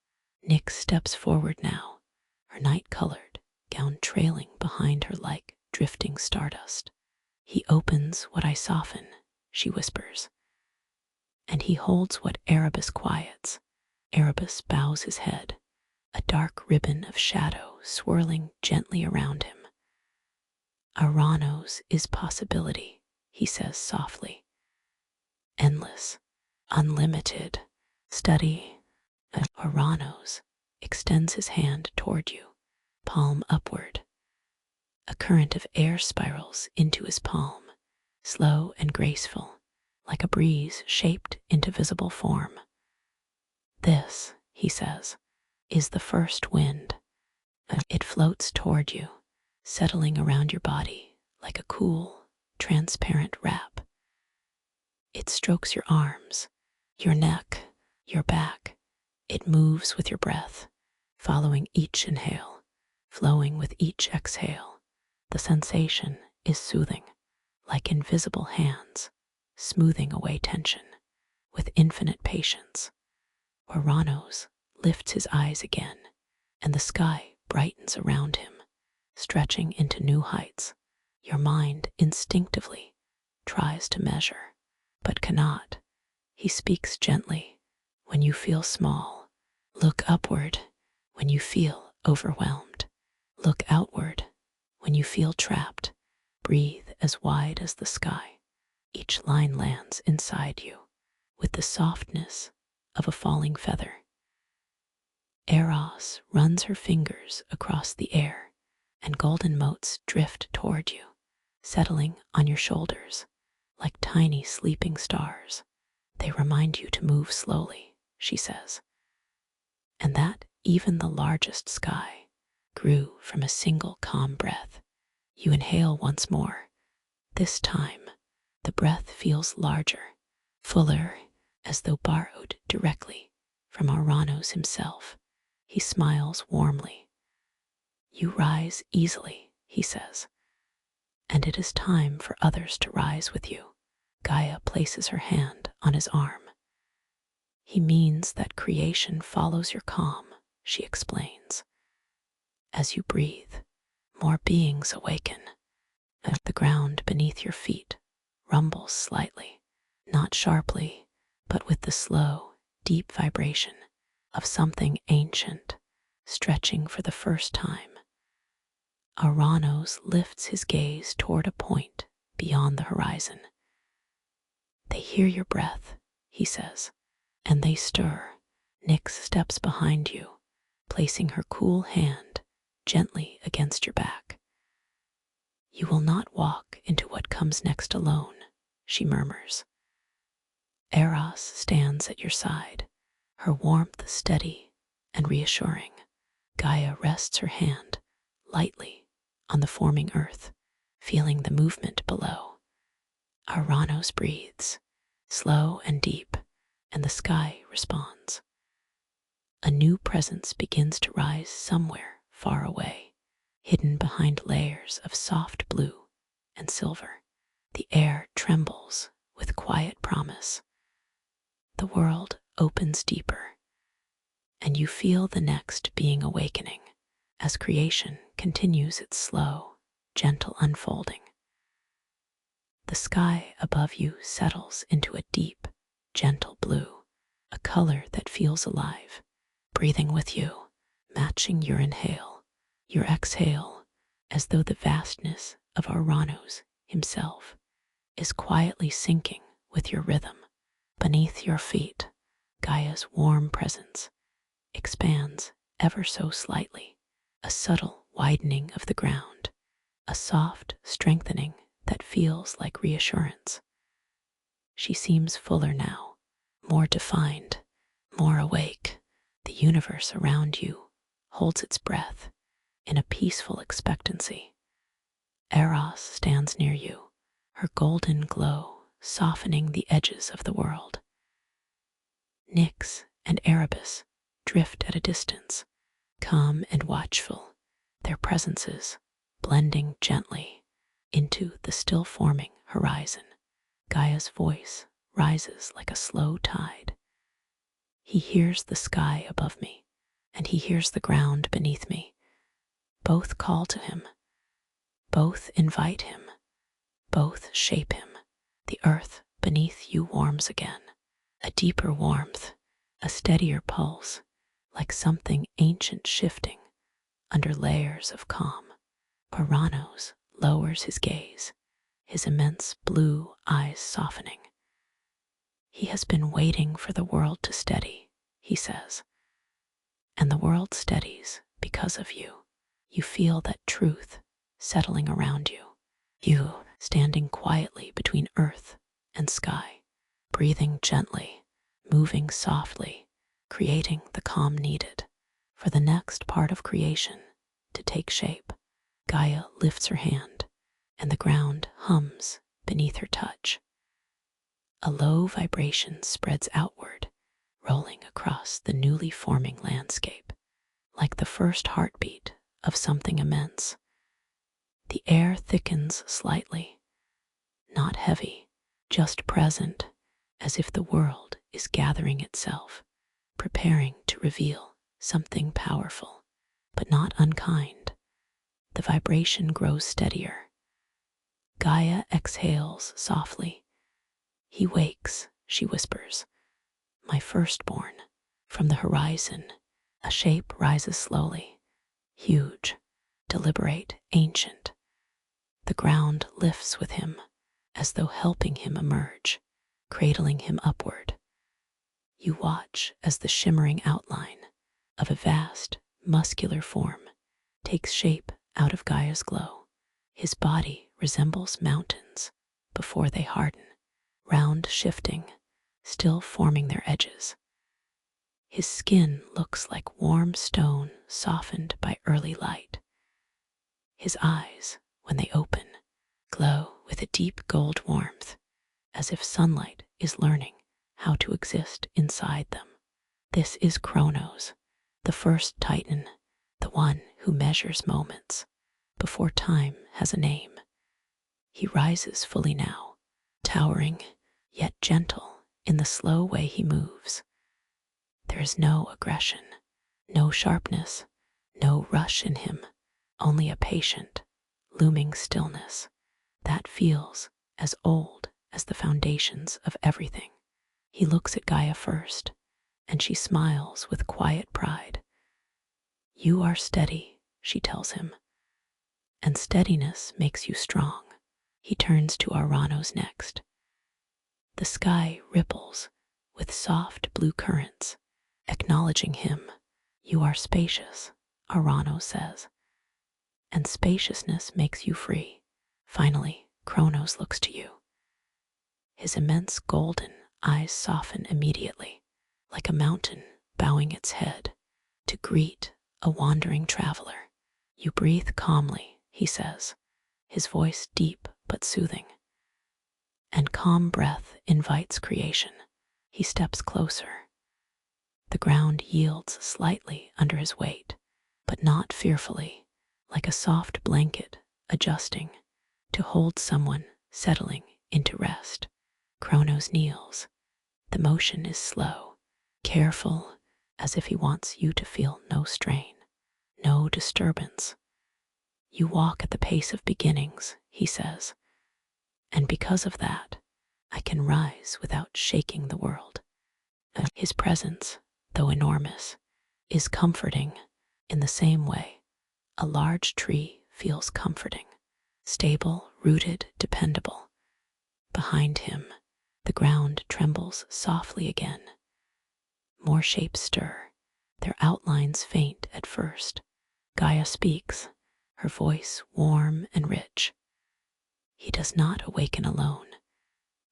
Nyx steps forward now, her night-colored gown trailing behind her like drifting stardust. He opens what I soften, she whispers, and he holds what Erebus quiets. Erebus bows his head, a dark ribbon of shadow swirling gently around him. Ouranos is possibility, he says softly. Endless, unlimited. Study. Ouranos extends his hand toward you, palm upward. A current of air spirals into his palm, slow and graceful, like a breeze shaped into visible form. This, he says, is the first wind. It floats toward you, settling around your body like a cool, transparent wrap. It strokes your arms, your neck, your back. It moves with your breath, following each inhale, flowing with each exhale. The sensation is soothing, like invisible hands, smoothing away tension with infinite patience. Ouranos lifts his eyes again, and the sky brightens around him, stretching into new heights. Your mind instinctively tries to measure, but cannot. He speaks gently. When you feel small, look upward. When you feel overwhelmed, look outward. When you feel trapped, breathe as wide as the sky. Each line lands inside you with the softness of a falling feather. Eros runs her fingers across the air, and golden motes drift toward you, settling on your shoulders like tiny sleeping stars. They remind you to move slowly, she says, and that even the largest sky grew from a single calm breath. You inhale once more. This time, the breath feels larger, fuller, as though borrowed directly from Ouranos himself. He smiles warmly. You rise easily, he says, and it is time for others to rise with you. Gaia places her hand on his arm. He means that creation follows your calm, she explains. As you breathe, more beings awaken. The ground beneath your feet rumbles slightly, not sharply, but with the slow, deep vibration of something ancient stretching for the first time. Ouranos lifts his gaze toward a point beyond the horizon. They hear your breath, he says, and they stir. Nyx steps behind you, placing her cool hand gently against your back. You will not walk into what comes next alone, she murmurs. Eros stands at your side, her warmth steady and reassuring. Gaia rests her hand lightly on the forming earth, feeling the movement below. Ouranos breathes, slow and deep, and the sky responds. A new presence begins to rise somewhere far away, hidden behind layers of soft blue and silver. The air trembles with quiet promise. The world opens deeper, and you feel the next being awakening as creation continues its slow, gentle unfolding. The sky above you settles into a deep, gentle blue, a color that feels alive, breathing with you, matching your inhale, your exhale, as though the vastness of Ouranos himself is quietly sinking with your rhythm. Beneath your feet, Gaia's warm presence expands ever so slightly, a subtle widening of the ground, a soft strengthening that feels like reassurance. She seems fuller now, more defined, more awake. The universe around you holds its breath in a peaceful expectancy. Eros stands near you, her golden glow softening the edges of the world. Nyx and Erebus drift at a distance, calm and watchful, their presences blending gently into the still forming horizon. Gaia's voice rises like a slow tide. He hears the sky above me, and he hears the ground beneath me. Both call to him, both invite him, both shape him. The earth beneath you warms again, a deeper warmth, a steadier pulse, like something ancient shifting under layers of calm. Ouranos lowers his gaze, his immense blue eyes softening. He has been waiting for the world to steady, he says, and the world steadies because of you. You feel that truth settling around you. You standing quietly between earth and sky, breathing gently, moving softly, creating the calm needed for the next part of creation to take shape. Gaia lifts her hand, and the ground hums beneath her touch. A low vibration spreads outward, rolling across the newly forming landscape, like the first heartbeat of something immense. The air thickens slightly, not heavy, just present, as if the world is gathering itself, preparing to reveal something powerful, but not unkind. The vibration grows steadier. Gaia exhales softly. He wakes, she whispers. My firstborn. From the horizon, a shape rises slowly, huge, deliberate, ancient. The ground lifts with him, as though helping him emerge, cradling him upward. You watch as the shimmering outline of a vast, muscular form takes shape out of Gaia's glow. His body resembles mountains before they harden, round shifting, still forming their edges. His skin looks like warm stone softened by early light. His eyes, when they open, glow with a deep gold warmth, as if sunlight is learning how to exist inside them. This is Kronos, the first Titan, the one who measures moments before time has a name. He rises fully now, towering, yet gentle in the slow way he moves. There is no aggression, no sharpness, no rush in him, only a patient, looming stillness that feels as old as the foundations of everything. He looks at Gaia first, and she smiles with quiet pride. "You are steady," she tells him, "and steadiness makes you strong." He turns to Ouranos next. The sky ripples with soft blue currents, acknowledging him. "You are spacious," Ouranos says, "and spaciousness makes you free." Finally, Kronos looks to you. His immense golden eyes soften immediately, like a mountain bowing its head to greet a wandering traveler. "You breathe calmly," he says, his voice deep but soothing. And calm breath invites creation. He steps closer. The ground yields slightly under his weight, but not fearfully, like a soft blanket adjusting to hold someone settling into rest. Kronos kneels. The motion is slow, careful, as if he wants you to feel no strain, no disturbance. "You walk at the pace of beginnings," he says, "and because of that, I can rise without shaking the world." His presence, though enormous, is comforting in the same way a large tree feels comforting, stable, rooted, dependable. Behind him, the ground trembles softly again. More shapes stir, their outlines faint at first. Gaia speaks, her voice warm and rich. He does not awaken alone.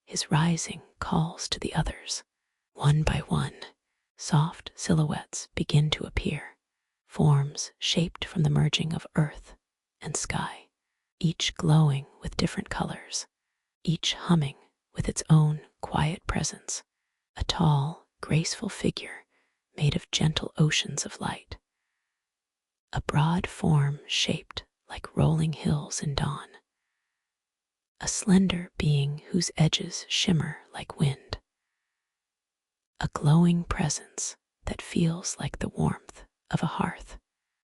His rising calls to the others. One by one, soft silhouettes begin to appear, forms shaped from the merging of earth and sky, each glowing with different colors, each humming with its own quiet presence, a tall, graceful figure made of gentle oceans of light, a broad form shaped like rolling hills in dawn, a slender being whose edges shimmer like wind, a glowing presence that feels like the warmth of a hearth,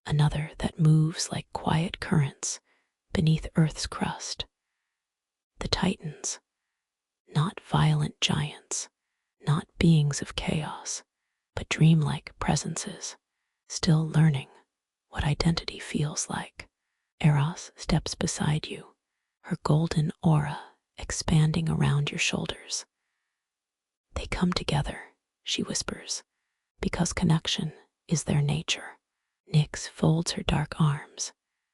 another that moves like quiet currents beneath Earth's crust. The Titans, not violent giants, not beings of chaos, but dreamlike presences, still learning what identity feels like. Eros steps beside you, her golden aura expanding around your shoulders. "They come together," she whispers, "because connection is their nature." Nyx folds her dark arms,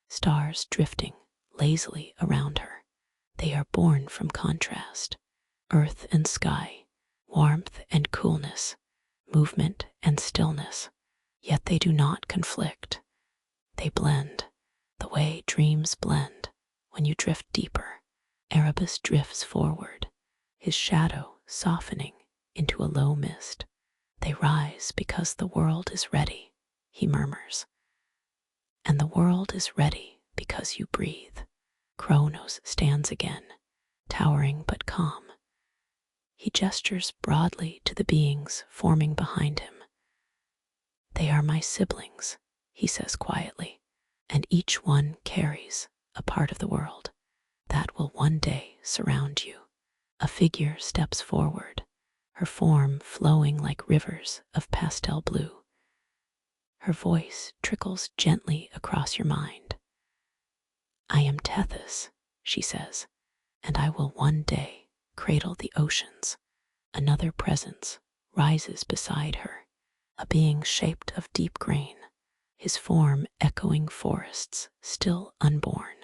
stars drifting lazily around her. They are born from contrast, earth and sky, warmth and coolness, movement and stillness. Yet they do not conflict. They blend, the way dreams blend when you drift deeper. Erebus drifts forward, his shadow softening into a low mist. "They rise because the world is ready," he murmurs. "And the world is ready because you breathe." Kronos stands again, towering but calm. He gestures broadly to the beings forming behind him. "They are my siblings," he says quietly, "and each one carries a part of the world that will one day surround you." A figure steps forward, her form flowing like rivers of pastel blue. Her voice trickles gently across your mind. "I am Tethys," she says, "and I will one day cradle the oceans." Another presence rises beside her, a being shaped of deep grain, his form echoing forests still unborn.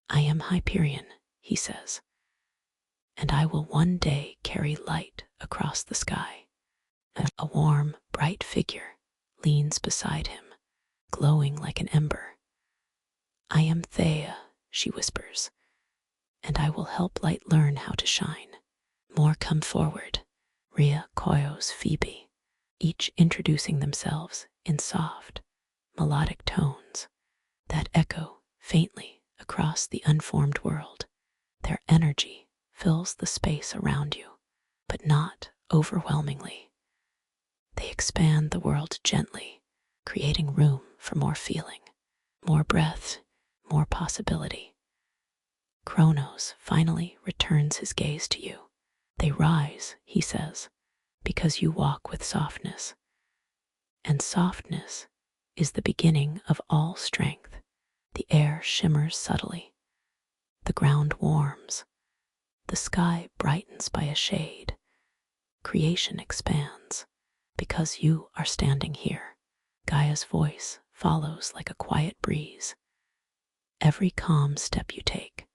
"I am Hyperion," he says, "and I will one day carry light across the sky." A warm, bright figure leans beside him, glowing like an ember. "I am Theia," she whispers, "and I will help light learn how to shine." More come forward, Rhea, Koios, Phoebe, each introducing themselves in soft, melodic tones that echo faintly across the unformed world. Their energy fills the space around you, but not overwhelmingly. They expand the world gently, creating room for more feeling, more breath, more possibility. Kronos finally returns his gaze to you. They rise, he says, because you walk with softness. And softness is the beginning of all strength. The air shimmers subtly. The ground warms. The sky brightens by a shade. Creation expands because you are standing here. Gaia's voice follows like a quiet breeze. Every calm step you take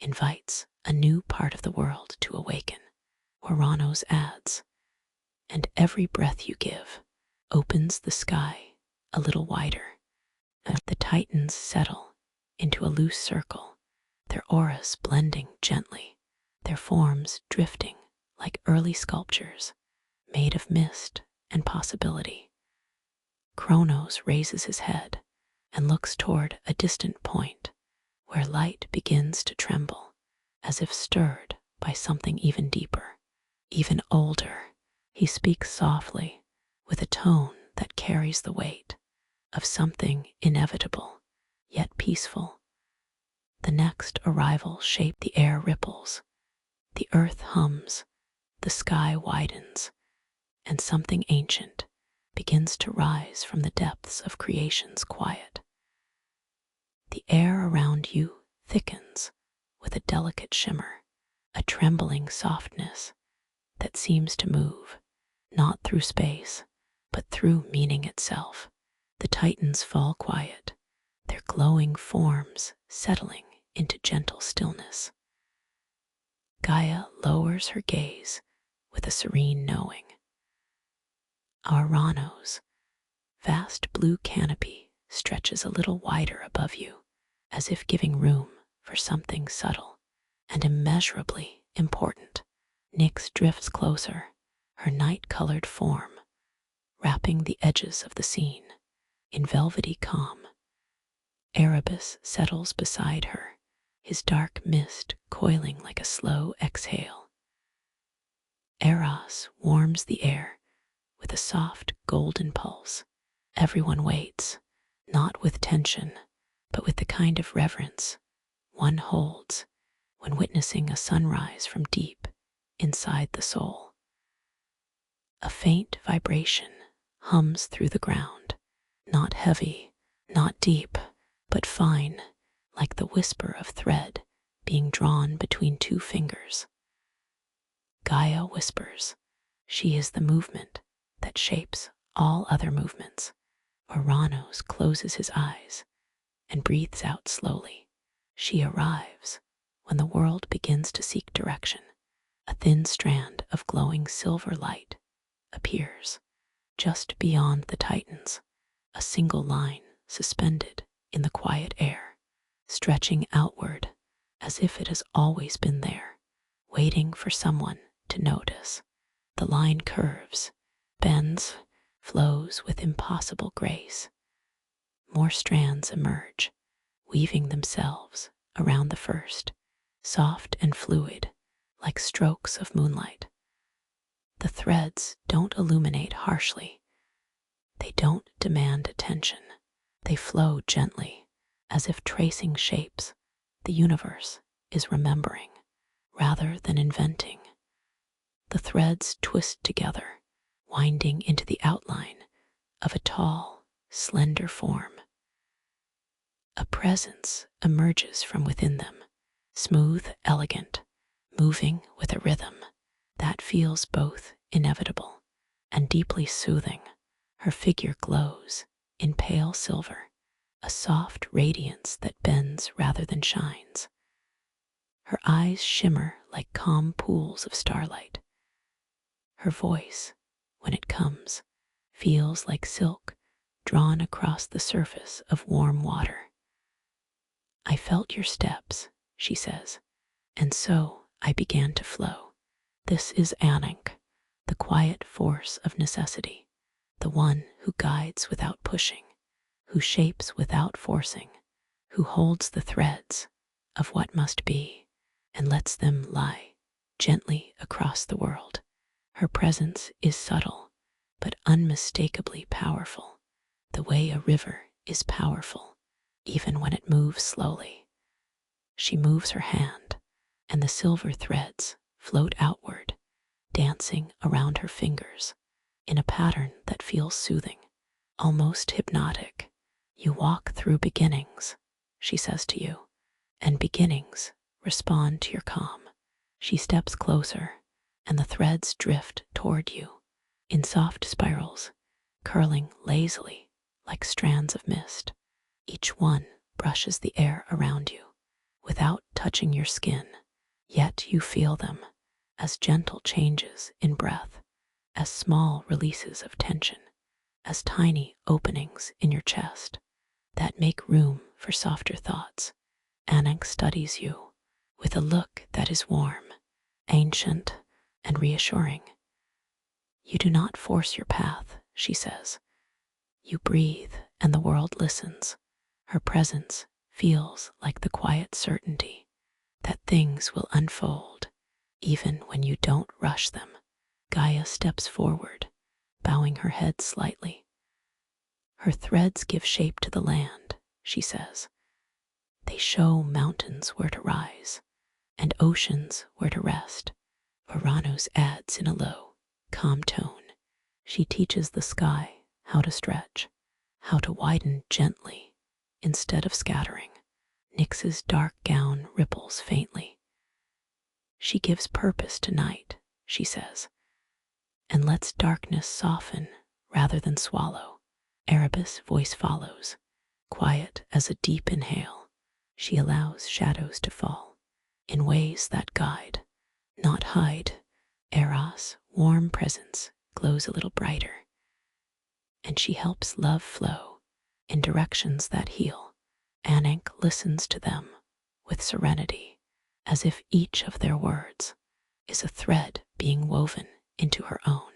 invites a new part of the world to awaken. Ouranos adds, and every breath you give opens the sky a little wider. The Titans settle into a loose circle, their auras blending gently, their forms drifting like early sculptures made of mist and possibility. Kronos raises his head and looks toward a distant point where light begins to tremble, as if stirred by something even deeper, even older. He speaks softly, with a tone that carries the weight of something inevitable, yet peaceful. The next arrival shapes the air ripples, the earth hums, the sky widens, and something ancient begins to rise from the depths of creation's quiet. The air around you thickens with a delicate shimmer, a trembling softness that seems to move, not through space, but through meaning itself. The Titans fall quiet, their glowing forms settling into gentle stillness. Gaia lowers her gaze with a serene knowing. Ouranos' vast blue canopy stretches a little wider above you, as if giving room for something subtle and immeasurably important. Nyx drifts closer, her night-colored form wrapping the edges of the scene in velvety calm. Erebus settles beside her, his dark mist coiling like a slow exhale. Eros warms the air with a soft golden pulse. Everyone waits, not with tension, but with the kind of reverence one holds when witnessing a sunrise from deep inside the soul. A faint vibration hums through the ground, not heavy, not deep, but fine, like the whisper of thread being drawn between two fingers. Gaia whispers, she is the movement that shapes all other movements. Ouranos closes his eyes and breathes out slowly. She arrives when the world begins to seek direction. A thin strand of glowing silver light appears just beyond the Titans, a single line suspended in the quiet air, stretching outward as if it has always been there, waiting for someone to notice. The line curves, bends, flows with impossible grace. More strands emerge, weaving themselves around the first, soft and fluid, like strokes of moonlight. The threads don't illuminate harshly. They don't demand attention. They flow gently, as if tracing shapes the universe is remembering rather than inventing. The threads twist together, winding into the outline of a tall, slender form. A presence emerges from within them, smooth, elegant, moving with a rhythm that feels both inevitable and deeply soothing. Her figure glows in pale silver, a soft radiance that bends rather than shines. Her eyes shimmer like calm pools of starlight. Her voice, when it comes, feels like silk drawn across the surface of warm water. I felt your steps, she says, and so I began to flow. This is Ananke, the quiet force of necessity, the one who guides without pushing, who shapes without forcing, who holds the threads of what must be and lets them lie gently across the world. Her presence is subtle, but unmistakably powerful, the way a river is powerful, even when it moves slowly. She moves her hand, and the silver threads float outward, dancing around her fingers in a pattern that feels soothing, almost hypnotic. You walk through beginnings, she says to you, and beginnings respond to your calm. She steps closer, and the threads drift toward you in soft spirals, curling lazily like strands of mist. Each one brushes the air around you without touching your skin, yet you feel them as gentle changes in breath, as small releases of tension, as tiny openings in your chest that make room for softer thoughts. Ananke studies you with a look that is warm, ancient, and reassuring. You do not force your path, she says. You breathe, and the world listens. Her presence feels like the quiet certainty that things will unfold, even when you don't rush them. Gaia steps forward, bowing her head slightly. Her threads give shape to the land, she says. They show mountains where to rise and oceans where to rest. Ouranos adds in a low, calm tone. She teaches the sky how to stretch, how to widen gently instead of scattering. Nyx's dark gown ripples faintly. She gives purpose to night, she says, and lets darkness soften rather than swallow. Erebus' voice follows, quiet as a deep inhale. She allows shadows to fall in ways that guide, not hide. Eros' warm presence glows a little brighter, and she helps love flow in directions that heal. Ananke listens to them with serenity, as if each of their words is a thread being woven into her own.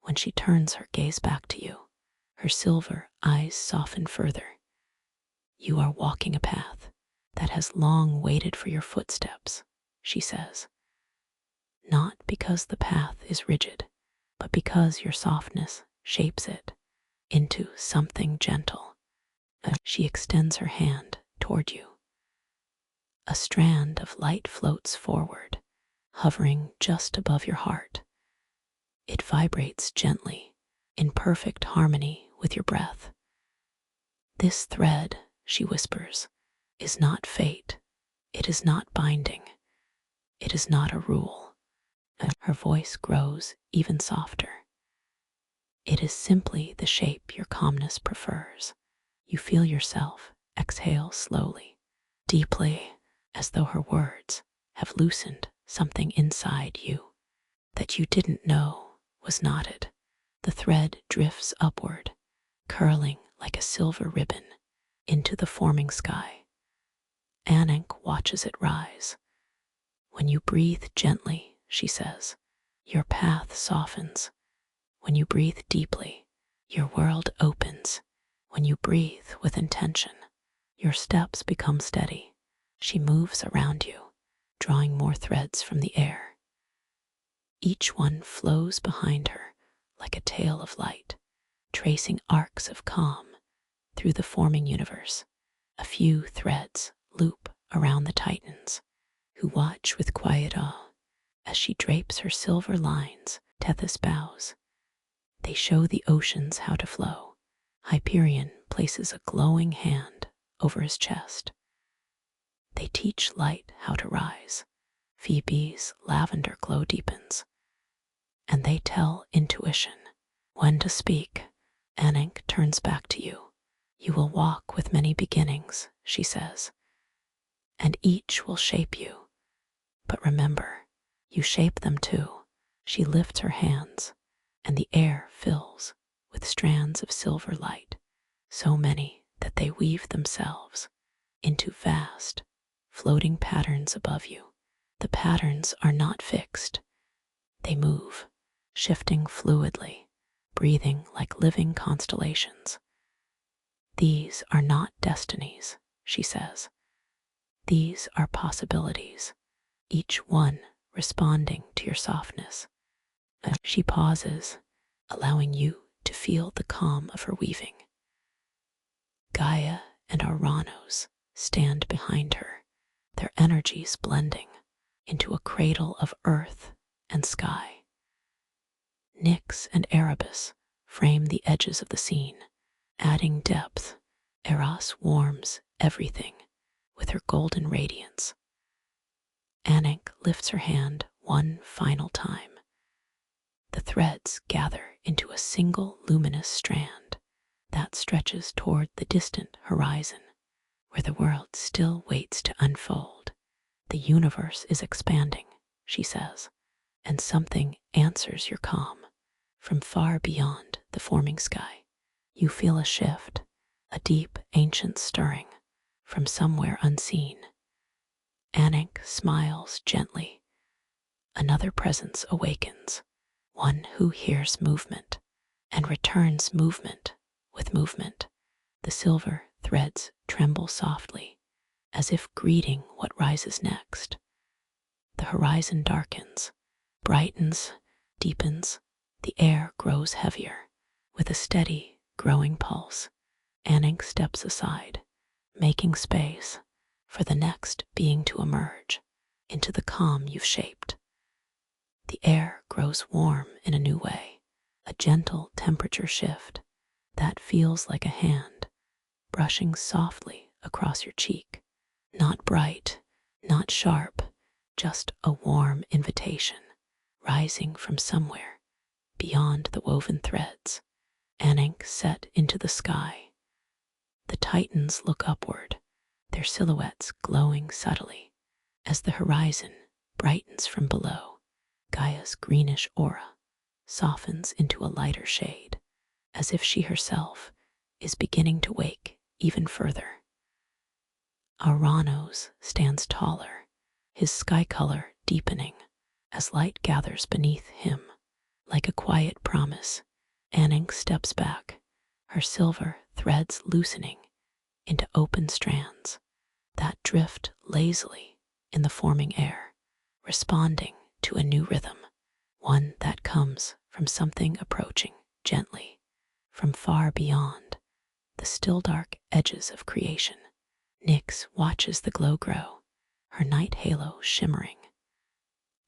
When she turns her gaze back to you, her silver eyes soften further. You are walking a path that has long waited for your footsteps, she says. Not because the path is rigid, but because your softness shapes it into something gentle. She extends her hand toward you. A strand of light floats forward, hovering just above your heart. It vibrates gently, in perfect harmony with your breath. This thread, she whispers, is not fate. It is not binding. It is not a rule. Her voice grows even softer. It is simply the shape your calmness prefers. You feel yourself exhale slowly, deeply, as though her words have loosened something inside you that you didn't know was knotted. The thread drifts upward, curling like a silver ribbon into the forming sky. Ananke watches it rise. When you breathe gently, she says, your path softens. When you breathe deeply, your world opens. When you breathe with intention, your steps become steady. She moves around you, drawing more threads from the air. Each one flows behind her like a tail of light, tracing arcs of calm through the forming universe. A few threads loop around the Titans, who watch with quiet awe as she drapes her silver lines. Tethys bows. They show the oceans how to flow. Hyperion places a glowing hand over his chest. They teach light how to rise. Phoebe's lavender glow deepens, and they tell intuition when to speak. Ananke turns back to you. You will walk with many beginnings, she says, and each will shape you. But remember, you shape them too. She lifts her hands, and the air fills with strands of silver light, so many that they weave themselves into vast, floating patterns above you. The patterns are not fixed. They move, shifting fluidly, breathing like living constellations. These are not destinies, she says. These are possibilities, each one responding to your softness. As she pauses, allowing you to feel the calm of her weaving. Gaia and Ouranos stand behind her, their energies blending into a cradle of earth and sky. Nyx and Erebus frame the edges of the scene, adding depth. Eros warms everything with her golden radiance. Ananke lifts her hand one final time. The threads gather into a single luminous strand that stretches toward the distant horizon, where the world still waits to unfold. The universe is expanding, she says, and something answers your calm. From far beyond the forming sky, you feel a shift, a deep, ancient stirring from somewhere unseen. Ananke smiles gently. Another presence awakens, one who hears movement and returns movement with movement. The silver threads tremble softly, as if greeting what rises next. The horizon darkens, brightens, deepens. The air grows heavier, with a steady, growing pulse. Ananke steps aside, making space for the next being to emerge into the calm you've shaped. The air grows warm in a new way, a gentle temperature shift that feels like a hand brushing softly across your cheek. Not bright, not sharp, just a warm invitation rising from somewhere beyond the woven threads. Ananke set into the sky. The Titans look upward, their silhouettes glowing subtly as the horizon brightens from below. Gaia's greenish aura softens into a lighter shade, as if she herself is beginning to wake even further. Ouranos stands taller, his sky color deepening as light gathers beneath him. Like a quiet promise, Ananke steps back, her silver threads loosening into open strands that drift lazily in the forming air, responding to a new rhythm, one that comes from something approaching gently from far beyond the still dark edges of creation. Nyx watches the glow grow, her night halo shimmering.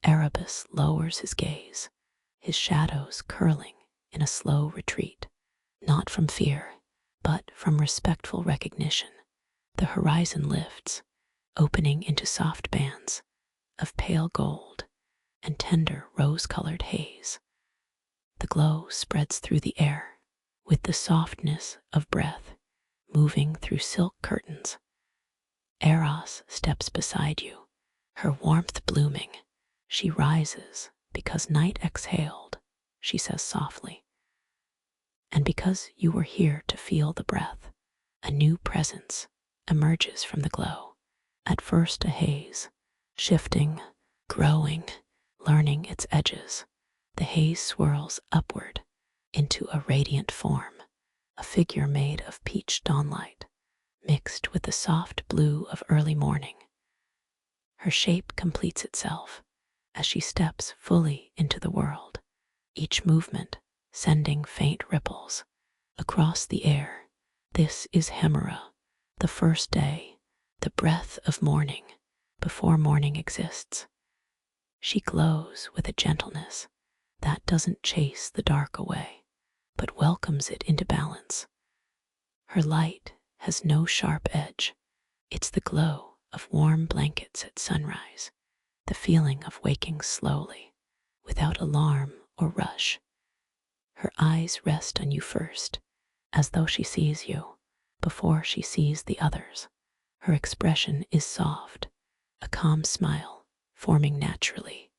Erebus lowers his gaze, his shadows curling in a slow retreat, not from fear, but from respectful recognition. The horizon lifts, opening into soft bands of pale gold and tender rose-colored haze. The glow spreads through the air with the softness of breath moving through silk curtains. Eros steps beside you, her warmth blooming. She rises because night exhaled, she says softly. And because you were here to feel the breath, a new presence emerges from the glow. At first a haze, shifting, growing, learning its edges. The haze swirls upward into a radiant form, a figure made of peach dawnlight, mixed with the soft blue of early morning. Her shape completes itself as she steps fully into the world, each movement sending faint ripples across the air. This is Hemera, the first day, the breath of morning before morning exists. She glows with a gentleness that doesn't chase the dark away, but welcomes it into balance. Her light has no sharp edge. It's the glow of warm blankets at sunrise, the feeling of waking slowly, without alarm or rush. Her eyes rest on you first, as though she sees you before she sees the others. Her expression is soft, a calm smile forming naturally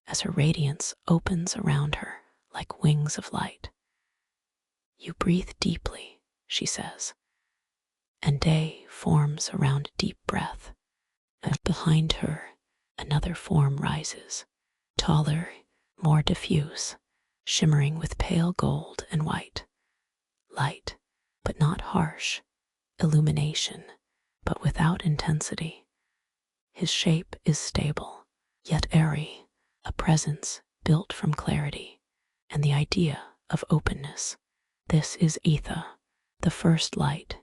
as her radiance opens around her like wings of light. You breathe deeply, she says, and day forms around deep breath. And behind her, another form rises, taller, more diffuse, shimmering with pale gold and white. Light, but not harsh, illumination but without intensity. His shape is stable, yet airy, a presence built from clarity and the idea of openness. This is Ether, the first light,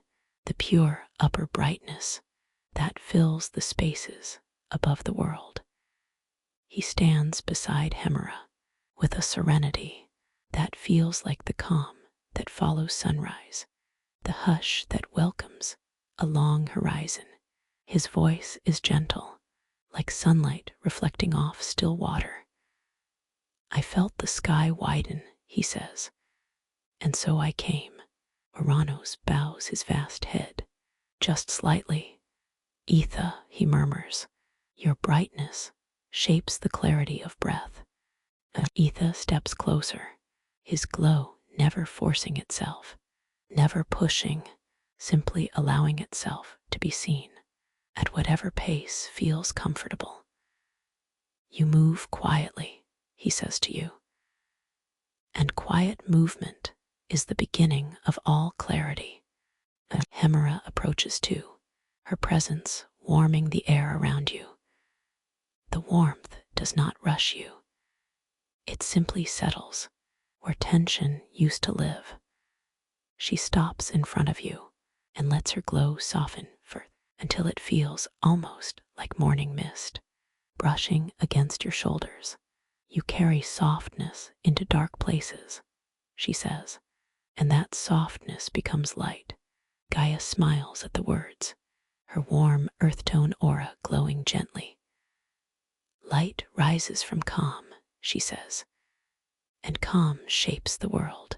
the pure upper brightness that fills the spaces above the world. He stands beside Hemera with a serenity that feels like the calm that follows sunrise, the hush that welcomes a long horizon. His voice is gentle, like sunlight reflecting off still water. I felt the sky widen, he says, and so I came. Ouranos bows his vast head, just slightly. Ether, he murmurs, your brightness shapes the clarity of breath. Ether steps closer, his glow never forcing itself, never pushing, simply allowing itself to be seen at whatever pace feels comfortable. You move quietly, he says to you, and quiet movement is the beginning of all clarity. Hemera approaches too, her presence warming the air around you. The warmth does not rush you. It simply settles where tension used to live. She stops in front of you and lets her glow soften until it feels almost like morning mist brushing against your shoulders. You carry softness into dark places, she says, and that softness becomes light. Gaia smiles at the words, her warm earth tone aura glowing gently. Light rises from calm, she says, and calm shapes the world.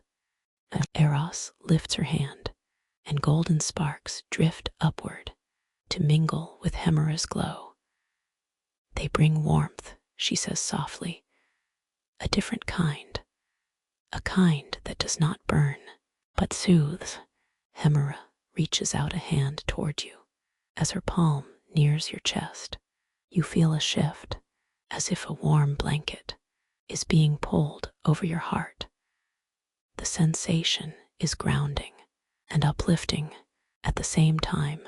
Eros lifts her hand, and golden sparks drift upward to mingle with Hemera's glow. They bring warmth, she says softly, a different kind, a kind that does not burn, but soothes. Hemera reaches out a hand toward you. As her palm nears your chest, you feel a shift, as if a warm blanket is being pulled over your heart. The sensation is grounding and uplifting at the same time.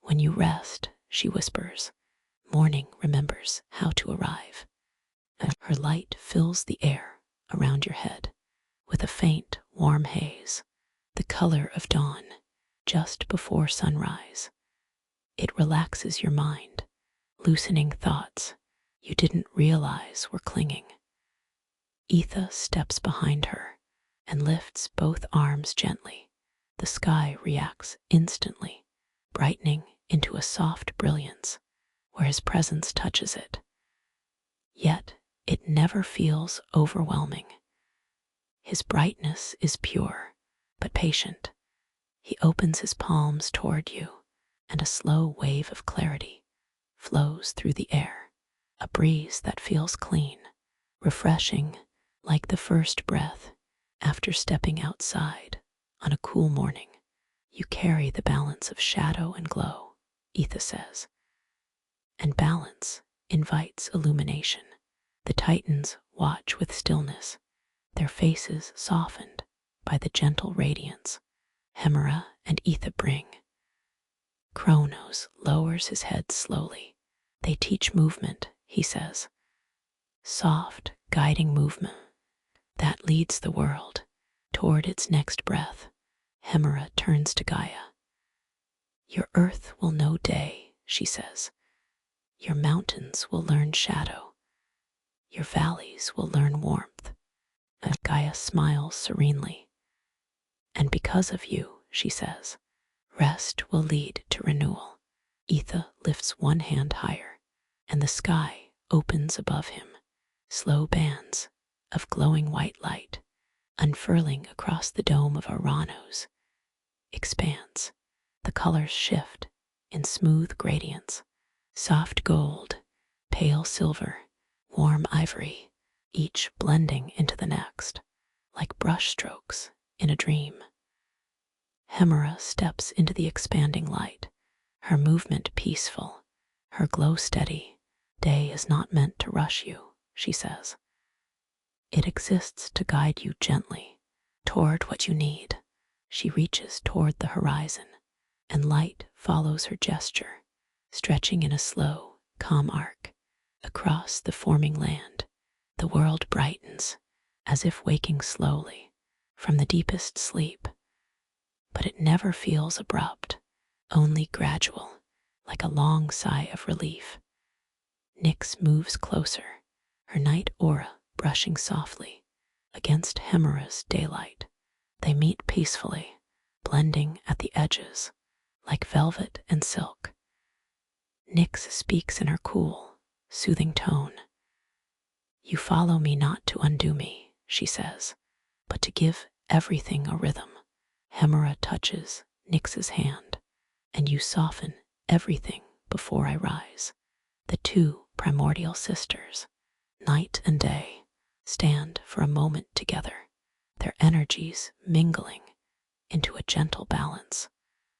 When you rest, she whispers, morning remembers how to arrive. Her light fills the air around your head with a faint, warm haze, the color of dawn just before sunrise. It relaxes your mind, loosening thoughts you didn't realize were clinging. Ether steps behind her and lifts both arms gently. The sky reacts instantly, brightening into a soft brilliance where his presence touches it. Yet it never feels overwhelming. His brightness is pure, but patient. He opens his palms toward you, and a slow wave of clarity flows through the air, a breeze that feels clean, refreshing, like the first breath after stepping outside on a cool morning. You carry the balance of shadow and glow, Ether says, and balance invites illumination. The Titans watch with stillness, their faces softened by the gentle radiance Hemera and Ether bring. Kronos lowers his head slowly. They teach movement, he says, soft, guiding movement that leads the world toward its next breath. Hemera turns to Gaia. Your earth will know day, she says. Your mountains will learn shadow. Your valleys will learn warmth. Gaia smiles serenely. And because of you, she says, rest will lead to renewal. Ether lifts one hand higher, and the sky opens above him. Slow bands of glowing white light unfurling across the dome of Ouranos expands. The colors shift in smooth gradients, soft gold, pale silver, warm ivory, each blending into the next, like brush strokes in a dream. Hemera steps into the expanding light, her movement peaceful, her glow steady. Day is not meant to rush you, she says. It exists to guide you gently toward what you need. She reaches toward the horizon, and light follows her gesture, stretching in a slow, calm arc across the forming land. The world brightens, as if waking slowly from the deepest sleep, but it never feels abrupt, only gradual, like a long sigh of relief. Nyx moves closer, her night aura brushing softly against Hemera's daylight. They meet peacefully, blending at the edges like velvet and silk. Nyx speaks in her cool, soothing tone. "You follow me not to undo me," she says, "but to give everything a rhythm." Hemera touches Nyx's hand, "and you soften everything before I rise." The two primordial sisters, night and day, stand for a moment together, their energies mingling into a gentle balance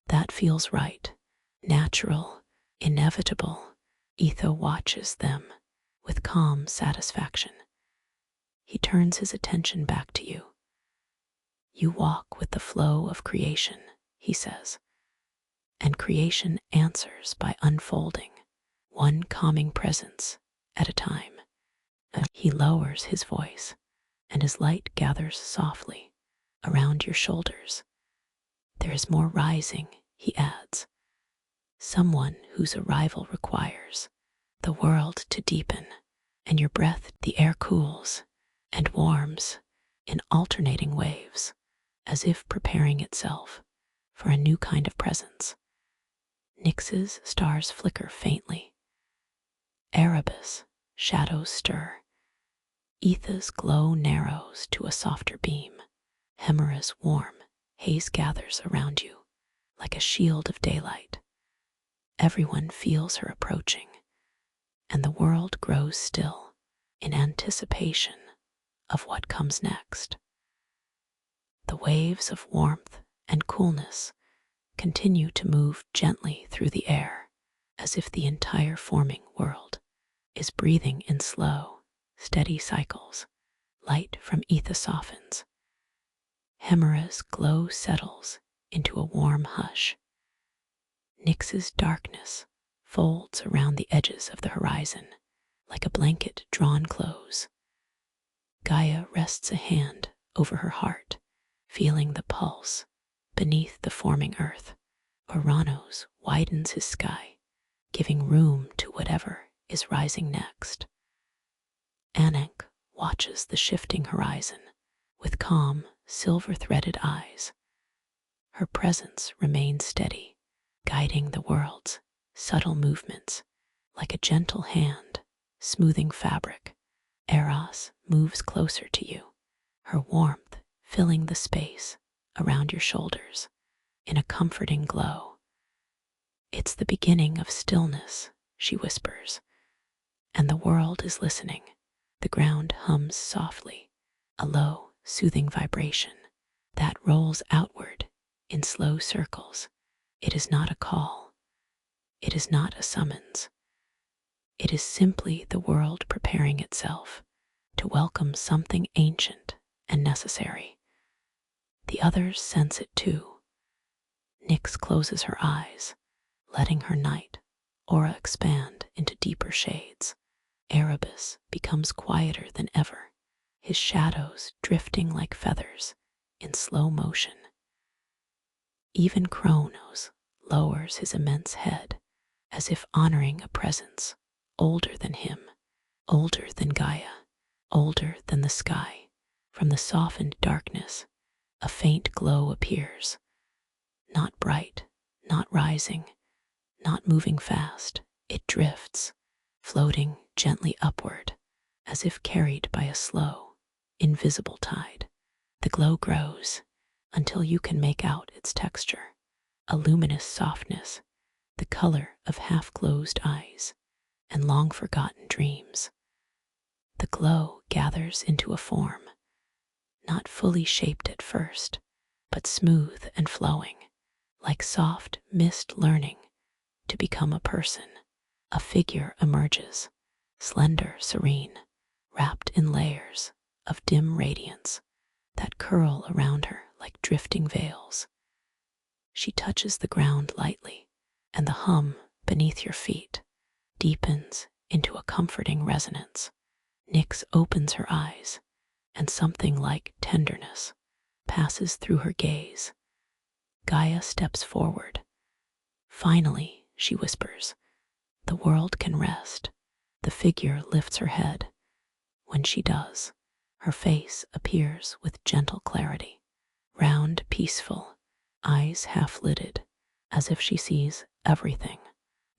that feels right, natural, inevitable. Etho watches them with calm satisfaction. He turns his attention back to you. "You walk with the flow of creation," he says, "and creation answers by unfolding, one calming presence at a time." He lowers his voice, and his light gathers softly around your shoulders. "There is more rising," he adds, "someone whose arrival requires the world to deepen, and your breath." The air cools and warms in alternating waves, as if preparing itself for a new kind of presence. Nyx's stars flicker faintly. Erebus shadows stir. Etha's glow narrows to a softer beam. Hemera's warm haze gathers around you like a shield of daylight. Everyone feels her approaching, and the world grows still in anticipation of what comes next. The waves of warmth and coolness continue to move gently through the air, as if the entire forming world is breathing in slow, steady cycles. Light from Etha softens. Hemera's glow settles into a warm hush. Nyx's darkness folds around the edges of the horizon like a blanket drawn close. Gaia rests a hand over her heart, feeling the pulse beneath the forming earth. Ouranos widens his sky, giving room to whatever is rising next. Ananke watches the shifting horizon with calm, silver-threaded eyes. Her presence remains steady, guiding the world's subtle movements like a gentle hand smoothing fabric. Eros moves closer to you, her warmth filling the space around your shoulders in a comforting glow. "It's the beginning of stillness," she whispers, "and the world is listening." The ground hums softly, a low, soothing vibration that rolls outward in slow circles. It is not a call. It is not a summons. It is simply the world preparing itself to welcome something ancient and necessary. The others sense it too. Nyx closes her eyes, letting her night aura expand into deeper shades. Erebus becomes quieter than ever, his shadows drifting like feathers in slow motion. Even Kronos lowers his immense head, as if honoring a presence older than him, older than Gaia, older than the sky. From the softened darkness, a faint glow appears, not bright, not rising, not moving fast. It drifts, floating gently upward, as if carried by a slow, invisible tide. The glow grows until you can make out its texture, a luminous softness, the color of half-closed eyes and long-forgotten dreams. The glow gathers into a form, not fully shaped at first, but smooth and flowing, like soft mist learning to become a person. A figure emerges, slender, serene, wrapped in layers of dim radiance that curl around her like drifting veils. She touches the ground lightly, and the hum beneath your feet deepens into a comforting resonance. Nyx opens her eyes, and something like tenderness passes through her gaze. Gaia steps forward. Finally, she whispers, the world can rest. The figure lifts her head. When she does, her face appears with gentle clarity, round, peaceful, eyes half-lidded, as if she sees everything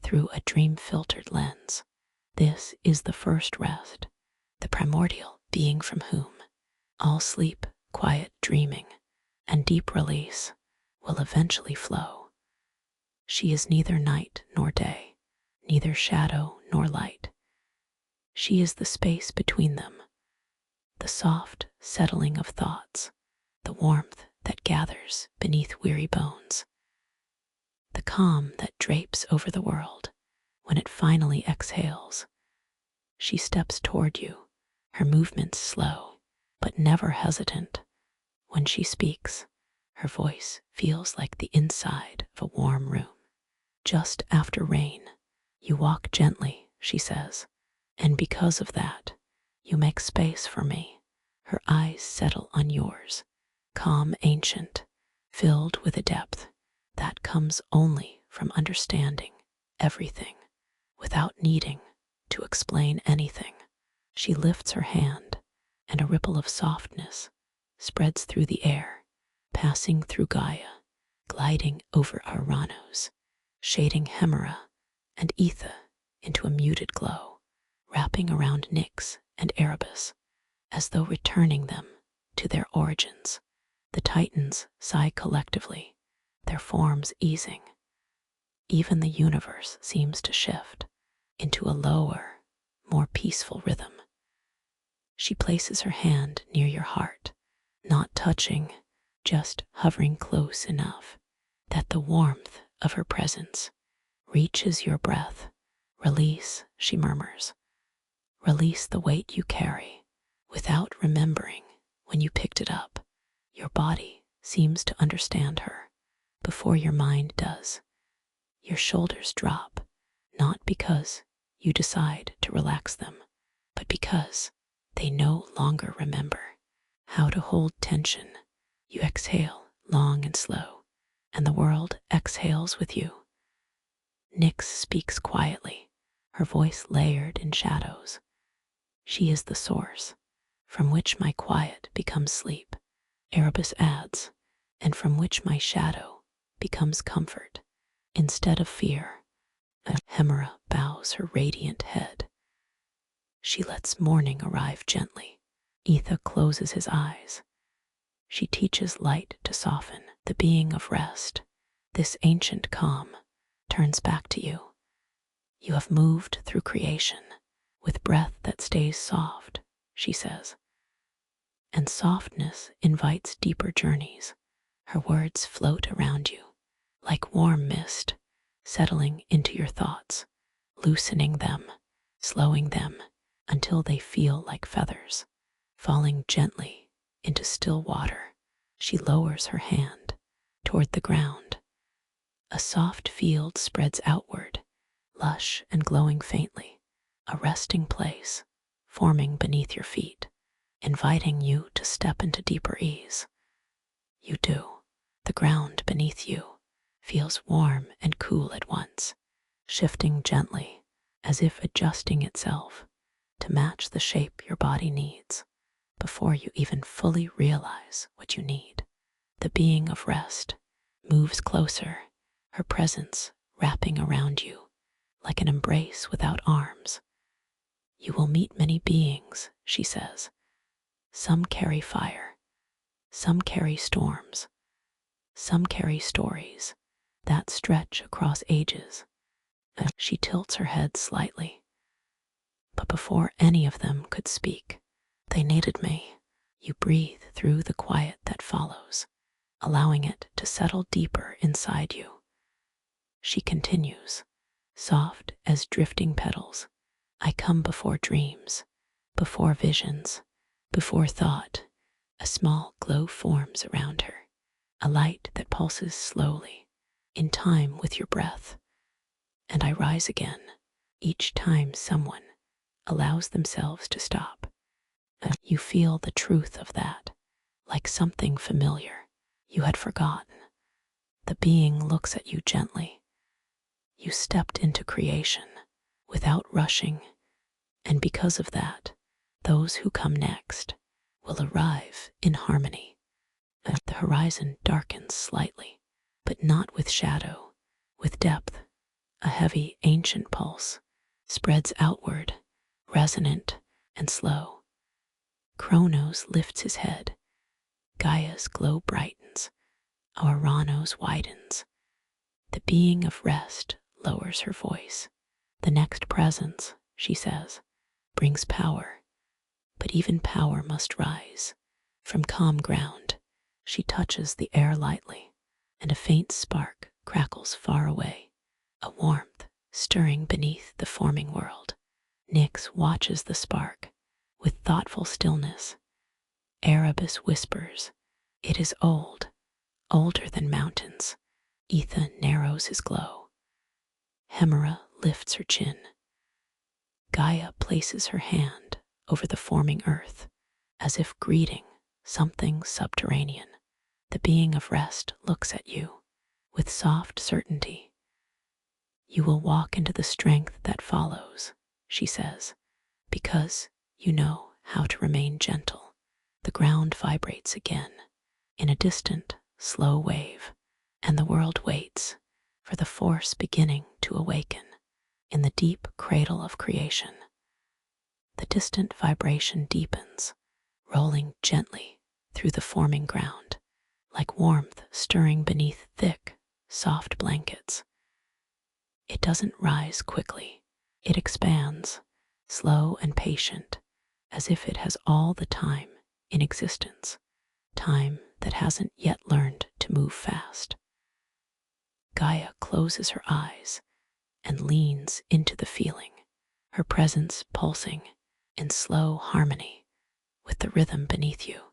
through a dream-filtered lens. This is the first rest, the primordial being from whom all sleep, quiet dreaming, and deep release will eventually flow. She is neither night nor day, neither shadow nor light. She is the space between them, the soft settling of thoughts, the warmth that gathers beneath weary bones, the calm that drapes over the world when it finally exhales. She steps toward you, her movements slow, but never hesitant. When she speaks, her voice feels like the inside of a warm room. Just after rain, you walk gently, she says, and because of that, you make space for me. Her eyes settle on yours, calm, ancient, filled with a depth that comes only from understanding everything without needing to explain anything. She lifts her hand, and a ripple of softness spreads through the air, passing through Gaia, gliding over Ouranos, shading Hemera and Ether into a muted glow, wrapping around Nyx and Erebus, as though returning them to their origins. The Titans sigh collectively, their forms easing. Even the universe seems to shift into a lower, more peaceful rhythm. She places her hand near your heart, not touching, just hovering close enough that the warmth of her presence reaches your breath. Release, she murmurs. Release the weight you carry without remembering when you picked it up. Your body seems to understand her before your mind does. Your shoulders drop, not because you decide to relax them, but because they no longer remember how to hold tension. You exhale long and slow, and the world exhales with you. Nyx speaks quietly, her voice layered in shadows. She is the source from which my quiet becomes sleep, Erebus adds, and from which my shadow becomes comfort instead of fear. Hemera bows her radiant head. She lets morning arrive gently. Ether closes his eyes. She teaches light to soften the being of rest. This ancient calm turns back to you. You have moved through creation with breath that stays soft, she says. And softness invites deeper journeys. Her words float around you like warm mist, settling into your thoughts, loosening them, slowing them until they feel like feathers, falling gently into still water. She lowers her hand toward the ground. A soft field spreads outward, lush and glowing faintly, a resting place forming beneath your feet, inviting you to step into deeper ease. You do. The ground beneath you feels warm and cool at once, shifting gently as if adjusting itself to match the shape your body needs before you even fully realize what you need. The being of rest moves closer, her presence wrapping around you like an embrace without arms. You will meet many beings, she says. Some carry fire, some carry storms, some carry stories that stretch across ages. She tilts her head slightly. But before any of them could speak, they needed me. You breathe through the quiet that follows, allowing it to settle deeper inside you. She continues, soft as drifting petals. I come before dreams, before visions, before thought. A small glow forms around her, a light that pulses slowly, in time with your breath. And I rise again, each time someone allows themselves to stop. You feel the truth of that, like something familiar you had forgotten. The being looks at you gently. You stepped into creation without rushing, and because of that, those who come next will arrive in harmony. The horizon darkens slightly, but not with shadow, with depth. A heavy, ancient pulse spreads outward, resonant and slow. Kronos lifts his head. Gaia's glow brightens. Ouranos widens. The being of rest lowers her voice. The next presence, she says, brings power, but even power must rise. From calm ground, she touches the air lightly, and a faint spark crackles far away, a warmth stirring beneath the forming world. Nyx watches the spark with thoughtful stillness. Erebus whispers, "It is old, older than mountains." Ether narrows his glow. Hemera lifts her chin. Gaia places her hand over the forming earth, as if greeting something subterranean. The being of rest looks at you with soft certainty. You will walk into the strength that follows, she says, because you know how to remain gentle. The ground vibrates again in a distant, slow wave, and the world waits for the force beginning to awaken in the deep cradle of creation. The distant vibration deepens, rolling gently through the forming ground, like warmth stirring beneath thick, soft blankets. It doesn't rise quickly. It expands, slow and patient, as if it has all the time in existence, time that hasn't yet learned to move fast. Gaia closes her eyes and leans into the feeling, her presence pulsing in slow harmony with the rhythm beneath you.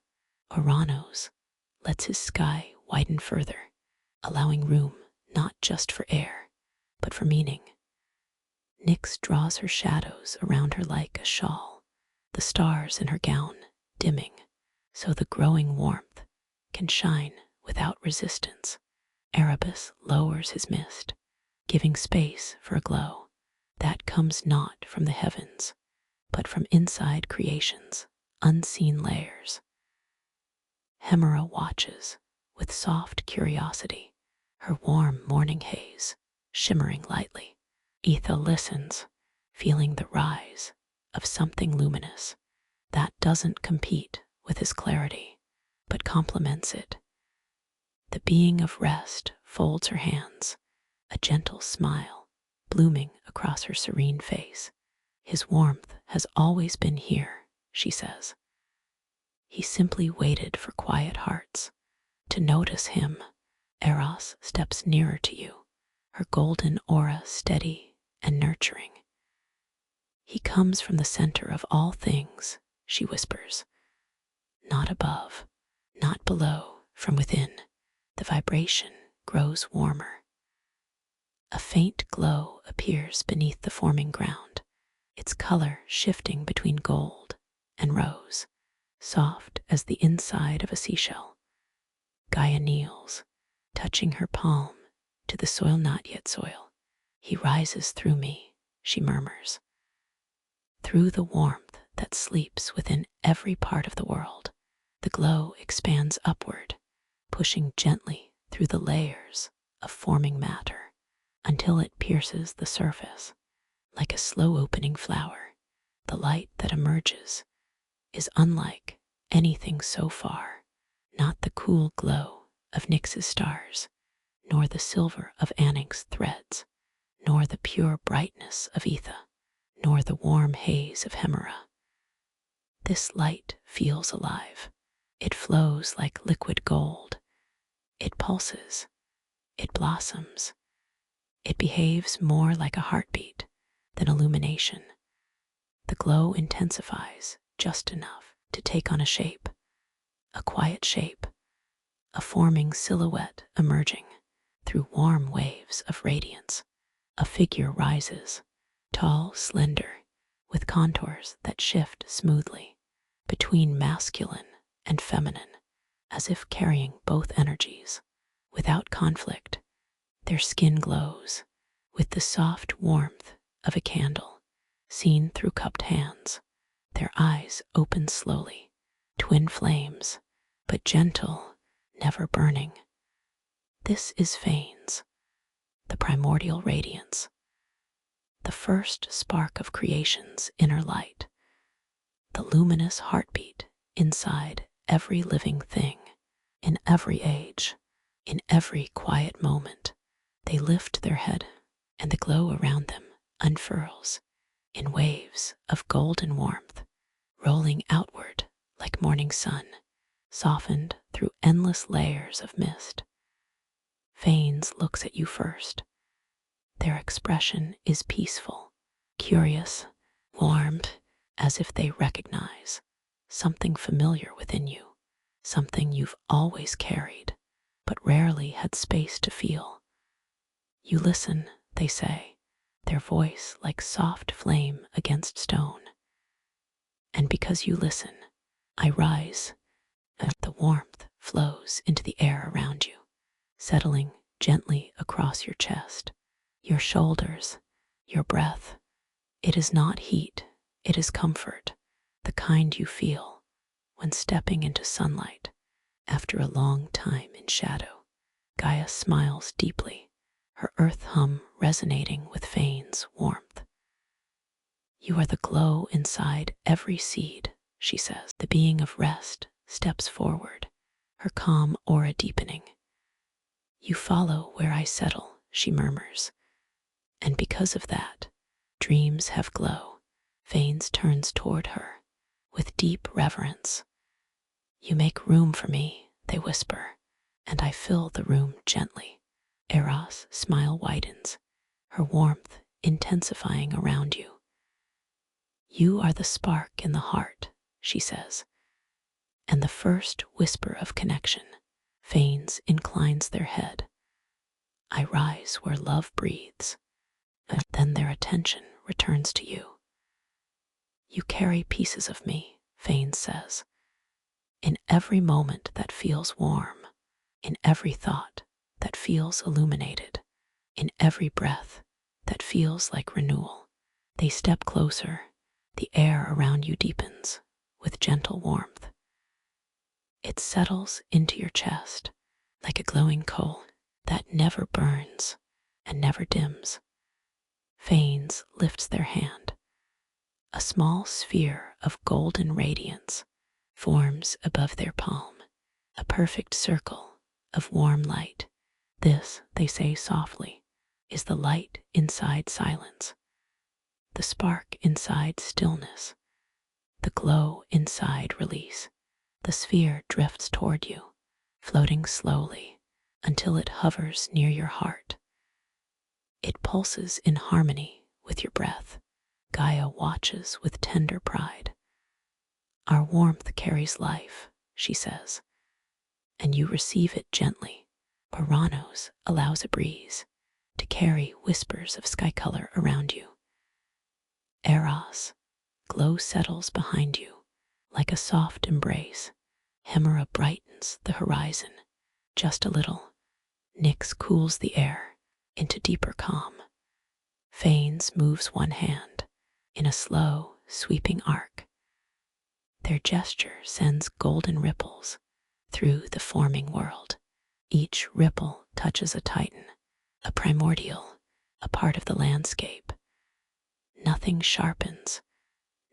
Ouranos lets his sky widen further, allowing room not just for air, but for meaning. Nyx draws her shadows around her like a shawl, the stars in her gown dimming, so the growing warmth can shine without resistance. Erebus lowers his mist, giving space for a glow that comes not from the heavens, but from inside creation's unseen layers. Hemera watches with soft curiosity, her warm morning haze shimmering lightly. Ether listens, feeling the rise of something luminous that doesn't compete with his clarity, but complements it. The being of rest folds her hands, a gentle smile blooming across her serene face. His warmth has always been here, she says. He simply waited for quiet hearts to notice him. Eros steps nearer to you, her golden aura steady and nurturing. He comes from the center of all things, she whispers. Not above, not below, from within. The vibration grows warmer. A faint glow appears beneath the forming ground, its color shifting between gold and rose, soft as the inside of a seashell. Gaia kneels, touching her palm to the soil not yet soil. He rises through me, she murmurs. Through the warmth that sleeps within every part of the world, the glow expands upward, pushing gently through the layers of forming matter until it pierces the surface. Like a slow opening flower, the light that emerges is unlike anything so far, not the cool glow of Nyx's stars, nor the silver of Ananke's threads, nor the pure brightness of Ether, nor the warm haze of Hemera. This light feels alive. It flows like liquid gold. It pulses. It blossoms. It behaves more like a heartbeat than illumination. The glow intensifies just enough to take on a shape, a quiet shape, a forming silhouette emerging through warm waves of radiance. A figure rises, tall, slender, with contours that shift smoothly between masculine and feminine, as if carrying both energies. Without conflict, their skin glows with the soft warmth of a candle seen through cupped hands. Their eyes open slowly, twin flames, but gentle, never burning. This is Phanes, the primordial radiance, the first spark of creation's inner light, the luminous heartbeat inside every living thing. In every age, in every quiet moment, they lift their head, and the glow around them unfurls in waves of golden warmth, rolling outward like morning sun, softened through endless layers of mist. Phanes looks at you first. Their expression is peaceful, curious, warmed, as if they recognize something familiar within you, something you've always carried, but rarely had space to feel. You listen, they say, their voice like soft flame against stone. And because you listen, I rise, and the warmth flows into the air around you, settling gently across your chest, your shoulders, your breath. It is not heat, it is comfort, the kind you feel when stepping into sunlight after a long time in shadow. Gaia smiles deeply, her earth hum resonating with Phanes' warmth. You are the glow inside every seed, she says. The being of rest steps forward, her calm aura deepening. You follow where I settle, she murmurs. And because of that, dreams have glow. Phanes turns toward her with deep reverence. You make room for me, they whisper, and I fill the room gently. Eros' smile widens, her warmth intensifying around you. You are the spark in the heart, she says, and the first whisper of connection. Phanes inclines their head. I rise where love breathes, and then their attention returns to you. You carry pieces of me, Phanes says, in every moment that feels warm, in every thought that feels illuminated, in every breath that feels like renewal. They step closer, the air around you deepens with gentle warmth. It settles into your chest like a glowing coal that never burns and never dims. Phanes lifts their hand. A small sphere of golden radiance forms above their palm, a perfect circle of warm light. This, they say softly, is the light inside silence, the spark inside stillness, the glow inside release. The sphere drifts toward you, floating slowly until it hovers near your heart. It pulses in harmony with your breath. Gaia watches with tender pride. Our warmth carries life, she says, and you receive it gently. Ouranos allows a breeze to carry whispers of sky color around you. Eros, glow settles behind you like a soft embrace. Hemera brightens the horizon just a little. Nyx cools the air into deeper calm. Phanes moves one hand in a slow, sweeping arc. Their gesture sends golden ripples through the forming world. Each ripple touches a titan, a primordial, a part of the landscape. Nothing sharpens,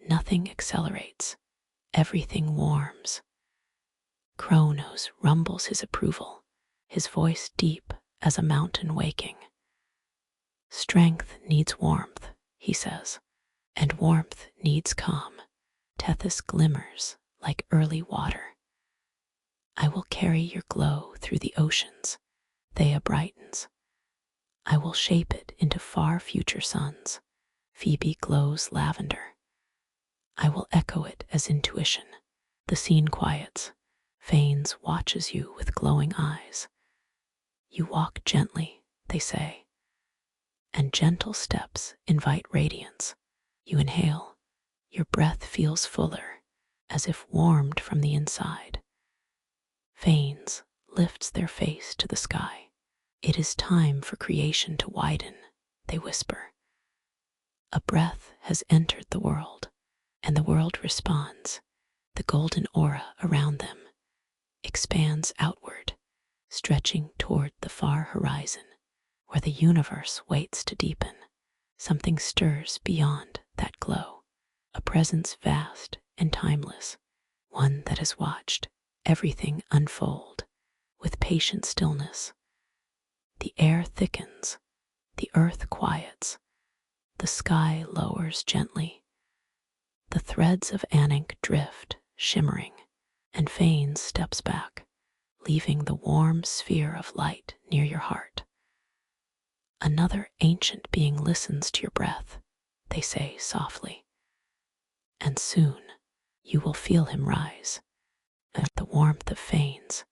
nothing accelerates, everything warms. Kronos rumbles his approval, his voice deep as a mountain waking. Strength needs warmth, he says, and warmth needs calm. Tethys glimmers like early water. I will carry your glow through the oceans. Theia brightens. I will shape it into far future suns. Phoebe glows lavender. I will echo it as intuition. The scene quiets. Phanes watches you with glowing eyes. You walk gently, they say, and gentle steps invite radiance. You inhale. Your breath feels fuller, as if warmed from the inside. Phanes lifts their face to the sky. It is time for creation to widen, they whisper. A breath has entered the world, and the world responds. The golden aura around them expands outward, stretching toward the far horizon, where the universe waits to deepen. Something stirs beyond that glow, a presence vast and timeless, one that has watched everything unfold with patient stillness. The air thickens, the earth quiets, the sky lowers gently. The threads of Ananke drift, shimmering, and Phanes steps back, leaving the warm sphere of light near your heart. Another ancient being listens to your breath, they say softly, and soon you will feel him rise. At the warmth of Phanes,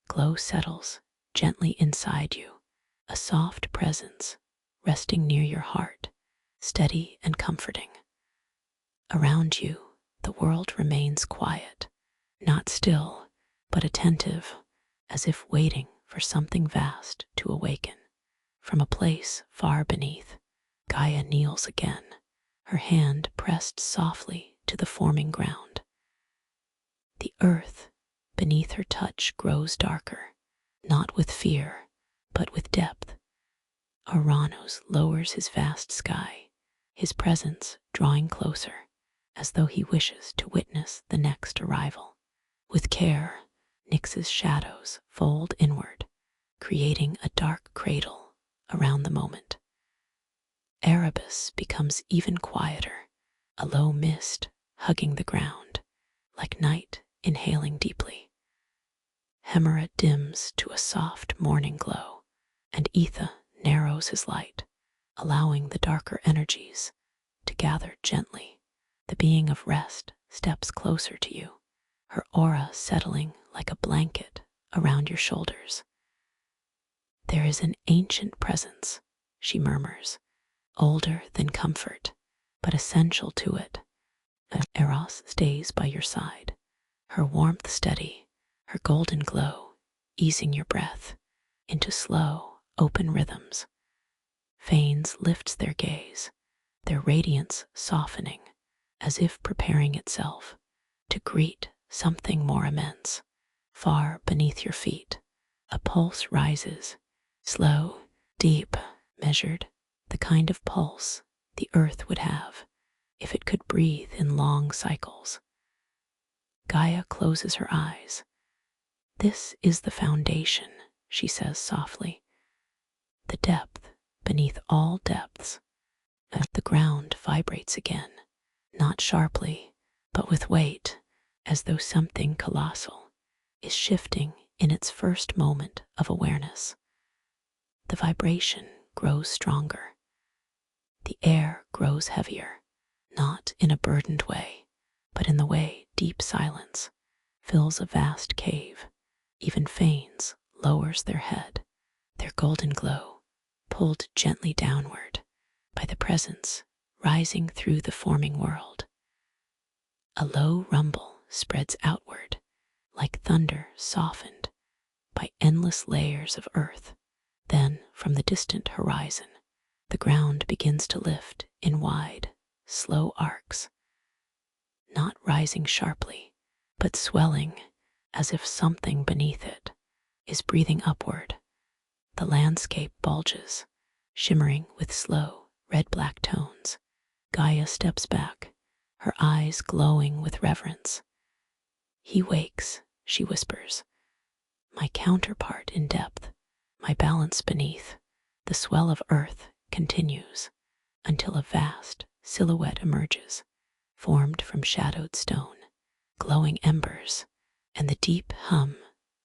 glow settles gently inside you, a soft presence resting near your heart, steady and comforting. Around you, the world remains quiet, not still, but attentive, as if waiting for something vast to awaken. From a place far beneath, Gaia kneels again, her hand pressed softly to the forming ground. The earth beneath her touch grows darker, not with fear, but with depth. Ouranos lowers his vast sky, his presence drawing closer, as though he wishes to witness the next arrival. With care, Nyx's shadows fold inward, creating a dark cradle around the moment. Erebus becomes even quieter, a low mist hugging the ground, like night inhaling deeply. Hemera dims to a soft morning glow, and Etha narrows his light, allowing the darker energies to gather gently. The being of rest steps closer to you, her aura settling like a blanket around your shoulders. There is an ancient presence, she murmurs, older than comfort, but essential to it. Eros stays by your side, her warmth steady, her golden glow easing your breath into slow, open rhythms. Phanes lifts their gaze, their radiance softening, as if preparing itself to greet something more immense. Far beneath your feet, a pulse rises, slow, deep, measured, the kind of pulse the earth would have if it could breathe in long cycles. Gaia closes her eyes. This is the foundation, she says softly. The depth beneath all depths. The ground vibrates again, not sharply, but with weight, as though something colossal is shifting in its first moment of awareness. The vibration grows stronger. The air grows heavier, not in a burdened way, but in the way deep silence fills a vast cave. Even Phanes lowers their head, their golden glow pulled gently downward by the presence rising through the forming world. A low rumble spreads outward, like thunder softened by endless layers of earth. Then, from the distant horizon, the ground begins to lift in wide, slow arcs, not rising sharply, but swelling as if something beneath it is breathing upward. The landscape bulges, shimmering with slow, red-black tones. Gaia steps back, her eyes glowing with reverence. He wakes, she whispers, my counterpart in depth, my balance beneath. The swell of earth continues until a vast silhouette emerges, formed from shadowed stone, glowing embers, and the deep hum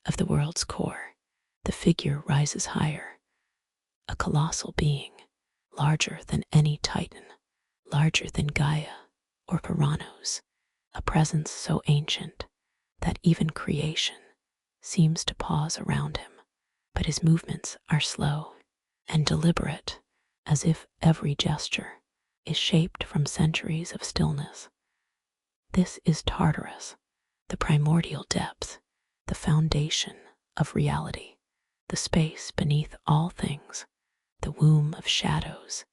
of the world's core. The figure rises higher, a colossal being, larger than any titan, larger than Gaia or Kronos, a presence so ancient that even creation seems to pause around him. But his movements are slow and deliberate, as if every gesture is shaped from centuries of stillness. This is Tartarus, the primordial depth, the foundation of reality, the space beneath all things, the womb of shadows,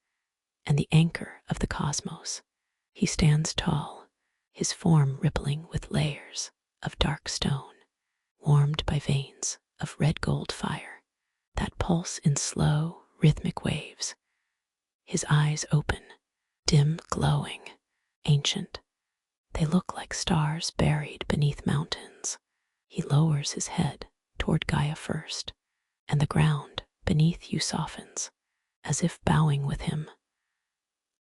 and the anchor of the cosmos. He stands tall, his form rippling with layers of dark stone, warmed by veins of red gold fire that pulse in slow, rhythmic waves. His eyes open, dim, glowing, ancient. They look like stars buried beneath mountains. He lowers his head toward Gaia first, and the ground beneath you softens, as if bowing with him.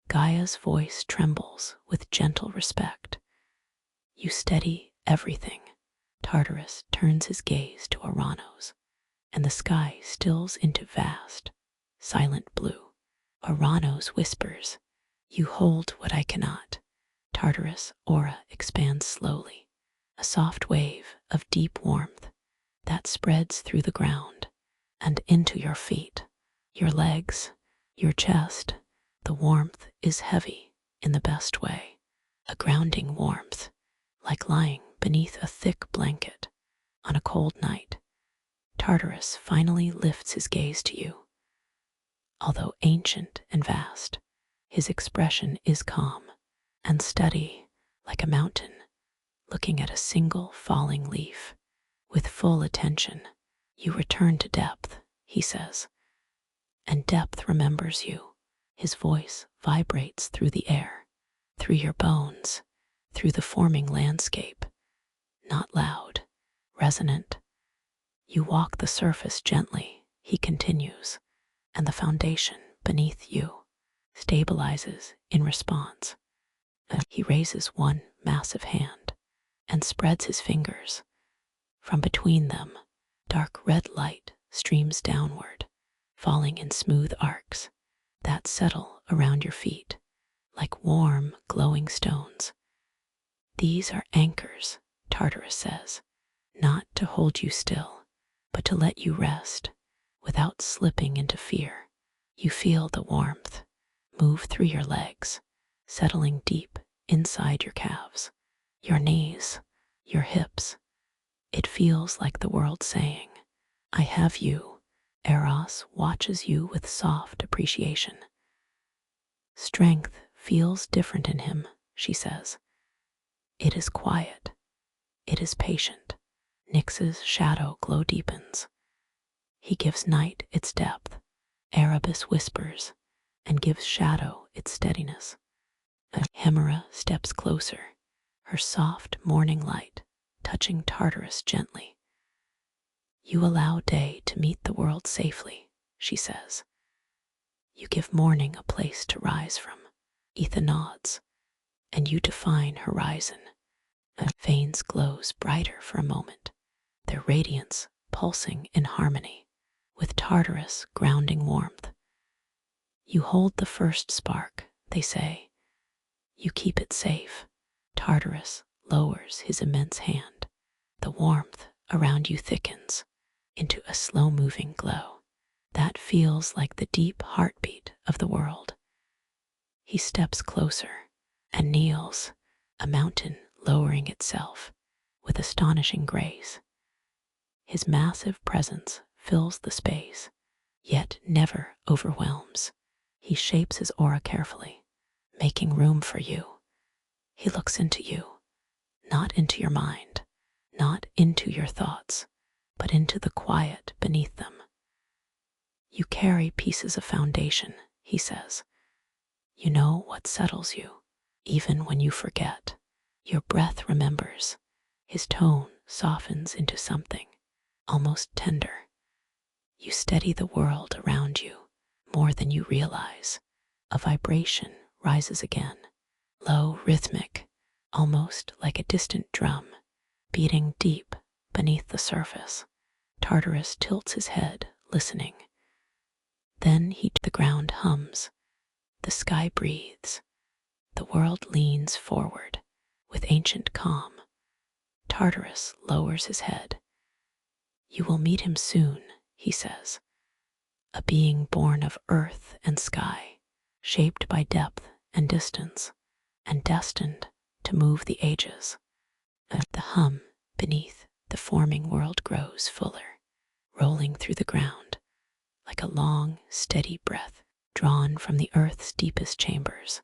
Gaia's voice trembles with gentle respect. You steady everything. Tartarus turns his gaze to Ouranos, and the sky stills into vast, silent blue. Ouranos whispers, "You hold what I cannot." Tartarus' aura expands slowly, a soft wave of deep warmth that spreads through the ground and into your feet, your legs, your chest. The warmth is heavy in the best way, a grounding warmth, like lying beneath a thick blanket on a cold night. Tartarus finally lifts his gaze to you. Although ancient and vast, his expression is calm and steady, like a mountain looking at a single falling leaf. With full attention, you return to depth, he says, and depth remembers you. His voice vibrates through the air, through your bones, through the forming landscape. Not loud, resonant. You walk the surface gently, he continues, and the foundation beneath you stabilizes in response. He raises one massive hand and spreads his fingers. From between them, dark red light streams downward, falling in smooth arcs that settle around your feet like warm, glowing stones. These are anchors, Tartarus says, not to hold you still, but to let you rest without slipping into fear. You feel the warmth move through your legs, settling deep inside your calves, your knees, your hips. It feels like the world saying, "I have you." Eros watches you with soft appreciation. Strength feels different in him, she says. It is quiet. It is patient. Nyx's shadow glow deepens. He gives night its depth. Erebus whispers and gives shadow its steadiness. Hemera steps closer, her soft morning light touching Tartarus gently. You allow day to meet the world safely, she says. You give morning a place to rise from. Etha nods, and you define horizon. Phanes glows brighter for a moment, their radiance pulsing in harmony with Tartarus' grounding warmth. You hold the first spark, they say. You keep it safe. Tartarus lowers his immense hand. The warmth around you thickens into a slow-moving glow that feels like the deep heartbeat of the world. He steps closer and kneels, a mountain lowering itself with astonishing grace. His massive presence fills the space, yet never overwhelms. He shapes his aura carefully, making room for you. He looks into you, not into your mind, not into your thoughts, but into the quiet beneath them. You carry pieces of foundation, he says. You know what settles you, even when you forget. Your breath remembers. His tone softens into something almost tender. You steady the world around you more than you realize. A vibration rises again, low, rhythmic, almost like a distant drum, beating deep beneath the surface. Tartarus tilts his head, listening. Then the ground hums, the sky breathes, the world leans forward with ancient calm. Tartarus lowers his head. You will meet him soon, he says, a being born of earth and sky, shaped by depth and distance, and destined to move the ages. The hum beneath the forming world grows fuller, rolling through the ground like a long, steady breath drawn from the earth's deepest chambers.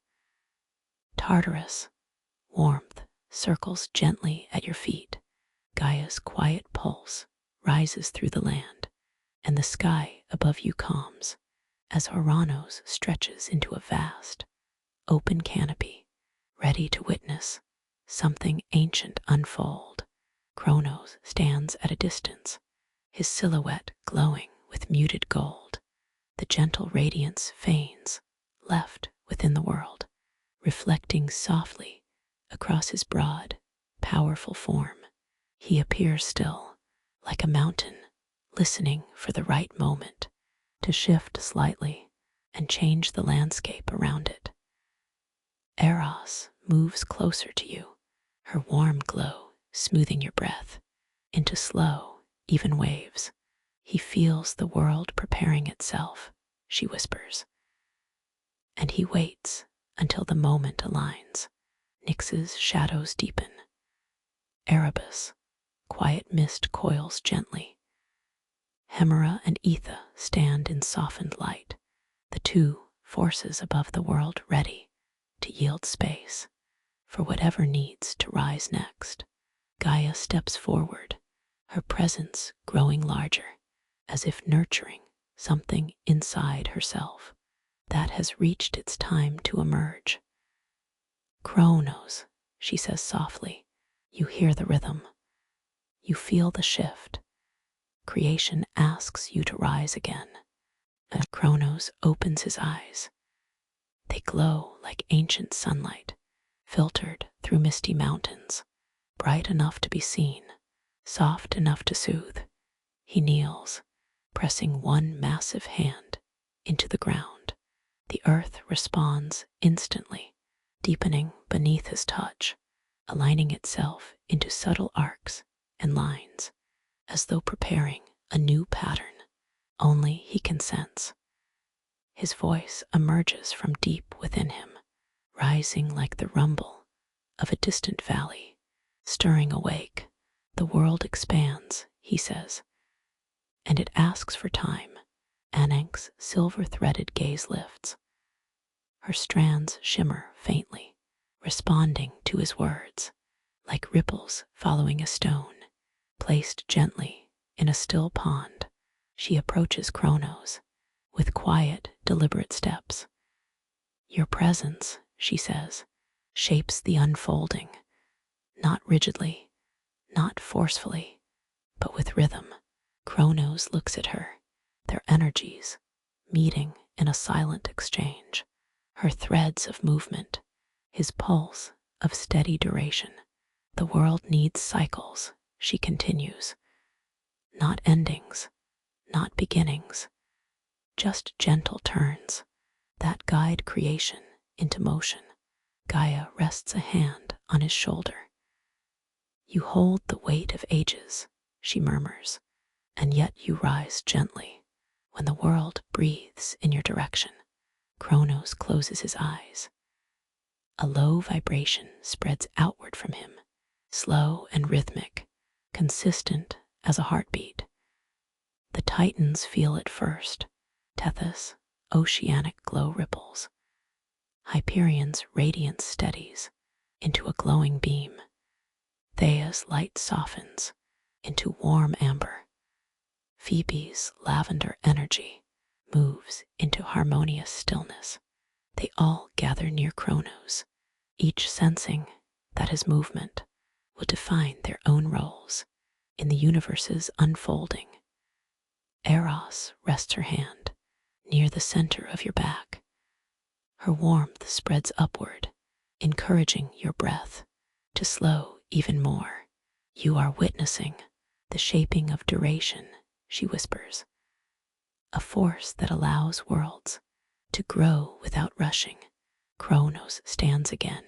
Tartarus, warmth, circles gently at your feet. Gaia's quiet pulse rises through the land, and the sky above you calms as Ouranos stretches into a vast, open canopy, ready to witness something ancient unfold. Kronos stands at a distance, his silhouette glowing with muted gold. The gentle radiance Phanes left within the world, reflecting softly across his broad, powerful form. He appears still, like a mountain, listening for the right moment to shift slightly and change the landscape around it. Eros moves closer to you, her warm glow smoothing your breath into slow, even waves. He feels the world preparing itself, she whispers. And he waits until the moment aligns. Nyx's shadows deepen. Erebus, quiet mist coils gently. Hemera and Etha stand in softened light, the two forces above the world ready to yield space for whatever needs to rise next. Gaia steps forward, her presence growing larger, as if nurturing something inside herself that has reached its time to emerge. Kronos, she says softly. You hear the rhythm. You feel the shift. Creation asks you to rise again. And Kronos opens his eyes. They glow like ancient sunlight, filtered through misty mountains, bright enough to be seen, soft enough to soothe. He kneels, pressing one massive hand into the ground. The earth responds instantly, deepening beneath his touch, aligning itself into subtle arcs and lines, as though preparing a new pattern only he can sense. His voice emerges from deep within him, rising like the rumble of a distant valley, stirring awake. The world expands, he says, and it asks for time. Ananke's silver-threaded gaze lifts. Her strands shimmer faintly, responding to his words, like ripples following a stone, placed gently in a still pond. She approaches Kronos with quiet, deliberate steps. Your presence, she says, shapes the unfolding, not rigidly, not forcefully, but with rhythm. Kronos looks at her, their energies meeting in a silent exchange, her threads of movement, his pulse of steady duration. The world needs cycles, she continues, not endings, not beginnings, just gentle turns that guide creation into motion. Gaia rests a hand on his shoulder. You hold the weight of ages, she murmurs, and yet you rise gently when the world breathes in your direction. Kronos closes his eyes. A low vibration spreads outward from him, slow and rhythmic, consistent as a heartbeat. The Titans feel it first. Tethys, oceanic glow ripples. Hyperion's radiance steadies into a glowing beam. Theia's light softens into warm amber. Phoebe's lavender energy moves into harmonious stillness. They all gather near Kronos, each sensing that his movement will define their own roles in the universe's unfolding. Eros rests her hand near the center of your back. Her warmth spreads upward, encouraging your breath to slow even more. You are witnessing the shaping of duration, she whispers, a force that allows worlds to grow without rushing. Kronos stands again,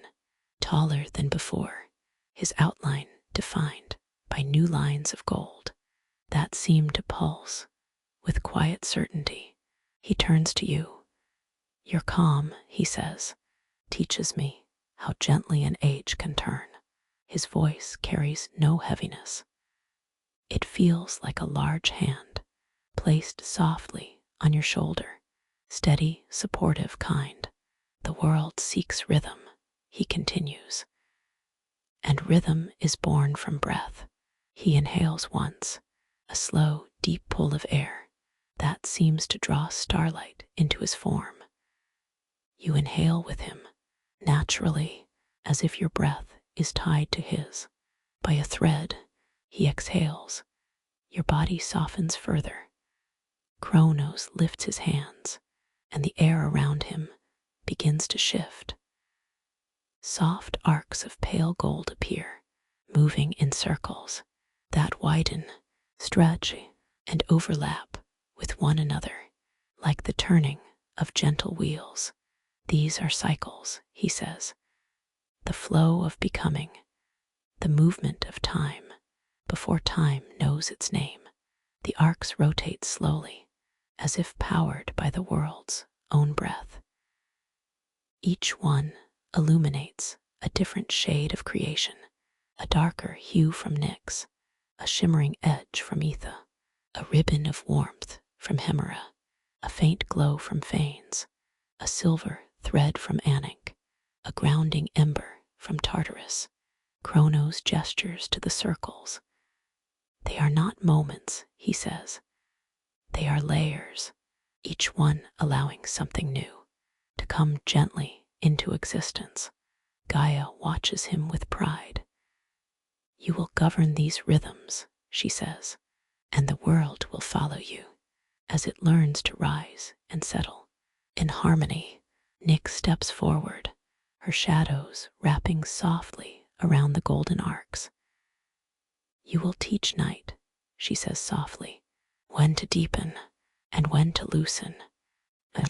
taller than before, his outline defined new lines of gold that seem to pulse with quiet certainty. He turns to you. Your calm, he says, teaches me how gently an age can turn. His voice carries no heaviness. It feels like a large hand placed softly on your shoulder, steady, supportive, kind. The world seeks rhythm, he continues, and rhythm is born from breath. He inhales once, a slow, deep pull of air that seems to draw starlight into his form. You inhale with him, naturally, as if your breath is tied to his. By a thread, he exhales. Your body softens further. Kronos lifts his hands, and the air around him begins to shift. Soft arcs of pale gold appear, moving in circles that widen, stretch, and overlap with one another, like the turning of gentle wheels. These are cycles, he says, the flow of becoming, the movement of time before time knows its name. The arcs rotate slowly, as if powered by the world's own breath. Each one illuminates a different shade of creation, a darker hue from Nyx, a shimmering edge from Ether, a ribbon of warmth from Hemera, a faint glow from Phanes, a silver thread from Ananke, a grounding ember from Tartarus. Kronos gestures to the circles. They are not moments, he says. They are layers, each one allowing something new to come gently into existence. Gaia watches him with pride. You will govern these rhythms, she says, and the world will follow you as it learns to rise and settle. In harmony, Nyx steps forward, her shadows wrapping softly around the golden arcs. You will teach night, she says softly, when to deepen and when to loosen.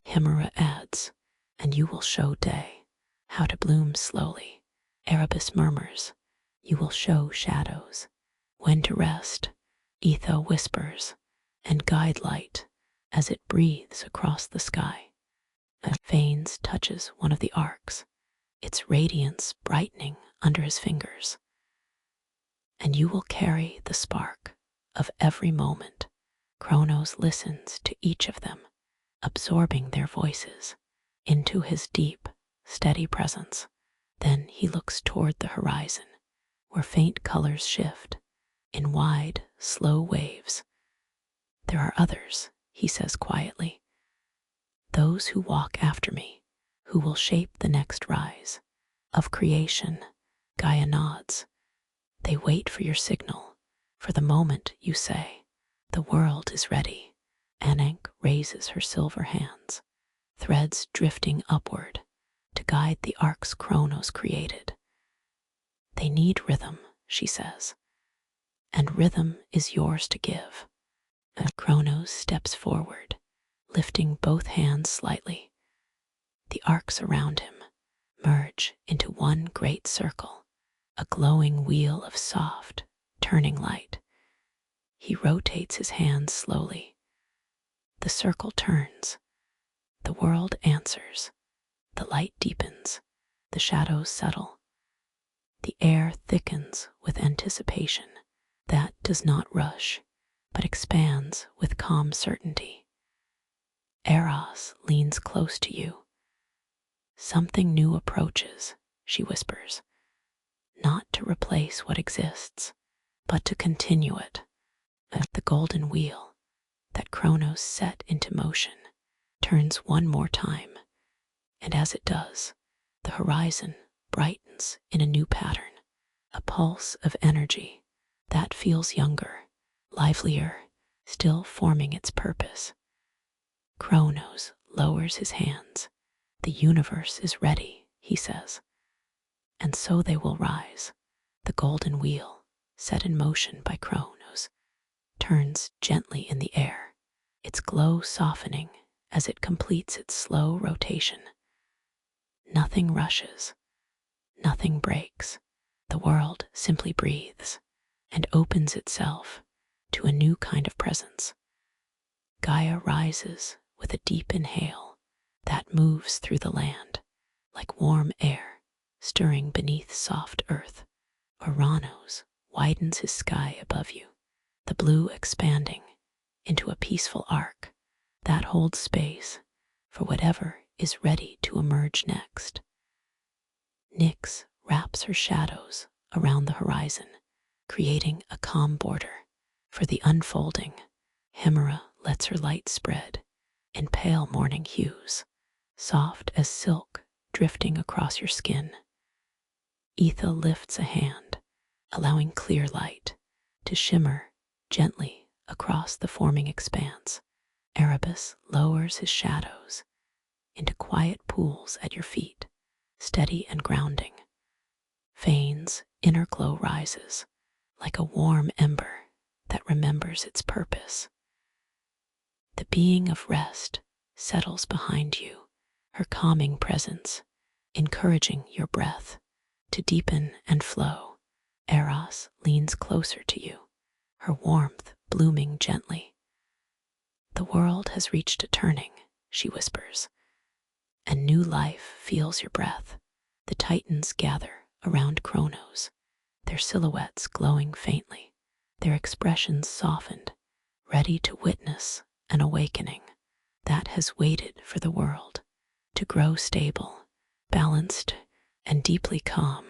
Hemera adds, and you will show day how to bloom slowly. Erebus murmurs, you will show shadows when to rest. Ether whispers, and guide light as it breathes across the sky. Phanes touches one of the arcs, its radiance brightening under his fingers. And you will carry the spark of every moment. Kronos listens to each of them, absorbing their voices into his deep, steady presence. Then he looks toward the horizon, where faint colors shift in wide, slow waves. There are others, he says quietly, those who walk after me, who will shape the next rise of creation. Gaia nods. They wait for your signal, for the moment you say, the world is ready. Ananke raises her silver hands, threads drifting upward to guide the arcs Kronos created. They need rhythm, she says, and rhythm is yours to give. Kronos steps forward, lifting both hands slightly. The arcs around him merge into one great circle, a glowing wheel of soft, turning light. He rotates his hands slowly. The circle turns. The world answers. The light deepens. The shadows settle. The air thickens with anticipation that does not rush, but expands with calm certainty. Eros leans close to you. Something new approaches, she whispers, not to replace what exists, but to continue it. The golden wheel that Kronos set into motion turns one more time, and as it does, the horizon brightens in a new pattern, a pulse of energy that feels younger, livelier, still forming its purpose. Kronos lowers his hands. The universe is ready, he says, and so they will rise. The golden wheel, set in motion by Kronos, turns gently in the air, its glow softening as it completes its slow rotation. Nothing rushes, nothing breaks. The world simply breathes, and opens itself to a new kind of presence. Gaia rises with a deep inhale that moves through the land like warm air stirring beneath soft earth. Ouranos widens his sky above you, the blue expanding into a peaceful arc that holds space for whatever is ready to emerge next. Nyx wraps her shadows around the horizon, creating a calm border for the unfolding. Hemera lets her light spread in pale morning hues, soft as silk drifting across your skin. Etha lifts a hand, allowing clear light to shimmer gently across the forming expanse. Erebus lowers his shadows into quiet pools at your feet, steady and grounding. Phanes' inner glow rises like a warm ember that remembers its purpose. The being of rest settles behind you, her calming presence encouraging your breath to deepen and flow. Eros leans closer to you, her warmth blooming gently. The world has reached a turning, she whispers, and new life feels your breath. The Titans gather around Kronos, their silhouettes glowing faintly, their expressions softened, ready to witness an awakening that has waited for the world to grow stable, balanced, and deeply calm.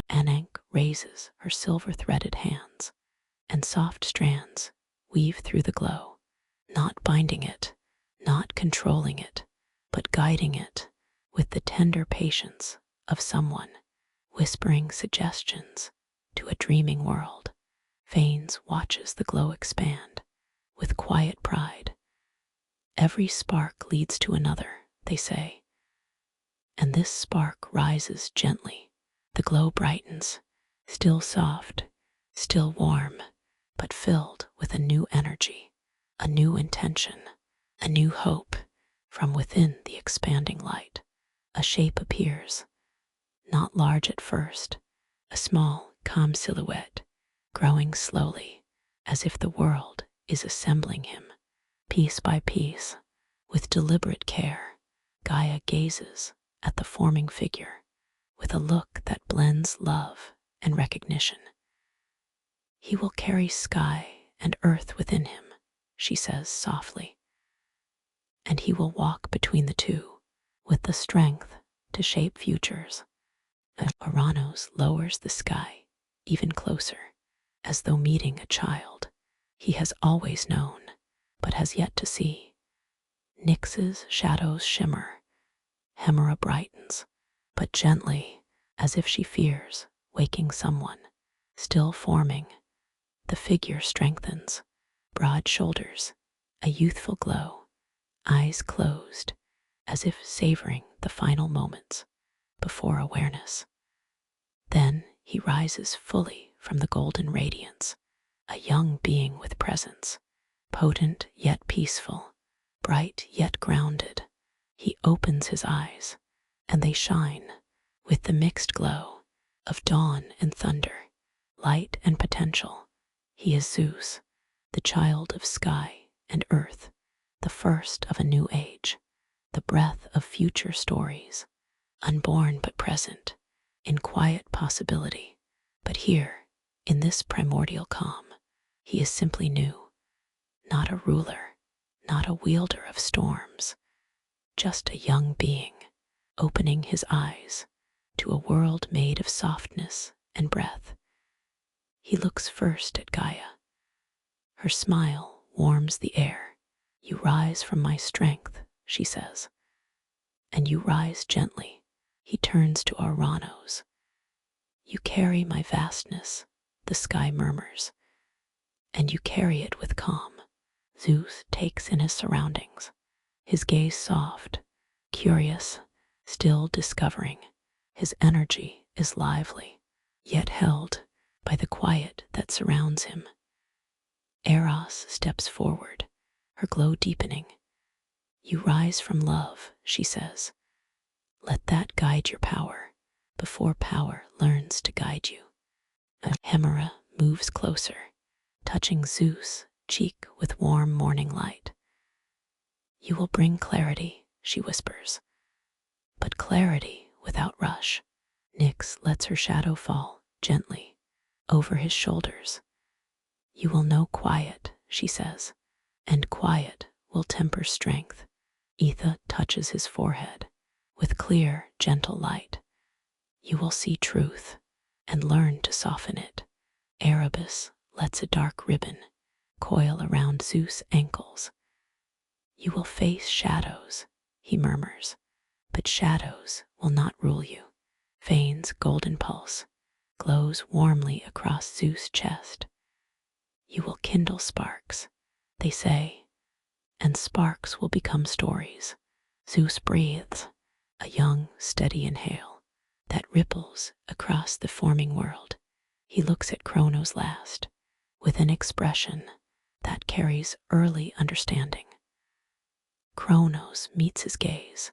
Ananke raises her silver-threaded hands, and soft strands weave through the glow, not binding it, not controlling it, but guiding it with the tender patience of someone whispering suggestions to a dreaming world. Phanes watches the glow expand with quiet pride. Every spark leads to another, they say, and this spark rises gently. The glow brightens, still soft, still warm, but filled with a new energy, a new intention, a new hope. From within the expanding light, a shape appears, not large at first, a small, calm silhouette, growing slowly, as if the world is assembling him, piece by piece, with deliberate care. Gaia gazes at the forming figure with a look that blends love and recognition. He will carry sky and earth within him, she says softly, and he will walk between the two with the strength to shape futures. Ouranos lowers the sky even closer, as though meeting a child he has always known, but has yet to see. Nyx's shadows shimmer, Hemera brightens, but gently, as if she fears waking someone. Still forming, the figure strengthens, broad shoulders, a youthful glow, eyes closed, as if savoring the final moments before awareness. Then he rises fully from the golden radiance, a young being with presence, potent yet peaceful, bright yet grounded. He opens his eyes, and they shine with the mixed glow of dawn and thunder, light and potential. He is Zeus, the child of sky and earth, the first of a new age, the breath of future stories, unborn but present, in quiet possibility. But here, in this primordial calm, he is simply new, not a ruler, not a wielder of storms, just a young being, opening his eyes to a world made of softness and breath. He looks first at Gaia. Her smile warms the air. You rise from my strength, she says, and you rise gently. He turns to Ouranos. You carry my vastness, the sky murmurs, and you carry it with calm. Zeus takes in his surroundings, his gaze soft, curious, still discovering. His energy is lively, yet held by the quiet that surrounds him. Eros steps forward, her glow deepening. You rise from love, she says. Let that guide your power before power learns to guide you. Hemera moves closer, touching Zeus' cheek with warm morning light. You will bring clarity, she whispers, but clarity without rush. Nyx lets her shadow fall gently over his shoulders. You will know quiet, she says, and quiet will temper strength. Etha touches his forehead with clear, gentle light. You will see truth and learn to soften it. Erebus lets a dark ribbon coil around Zeus' ankles. You will face shadows, he murmurs, but shadows will not rule you. Phanes' golden pulse glows warmly across Zeus' chest. You will kindle sparks, they say, and sparks will become stories. Zeus breathes, a young, steady inhale that ripples across the forming world. He looks at Kronos last, with an expression that carries early understanding. Kronos meets his gaze.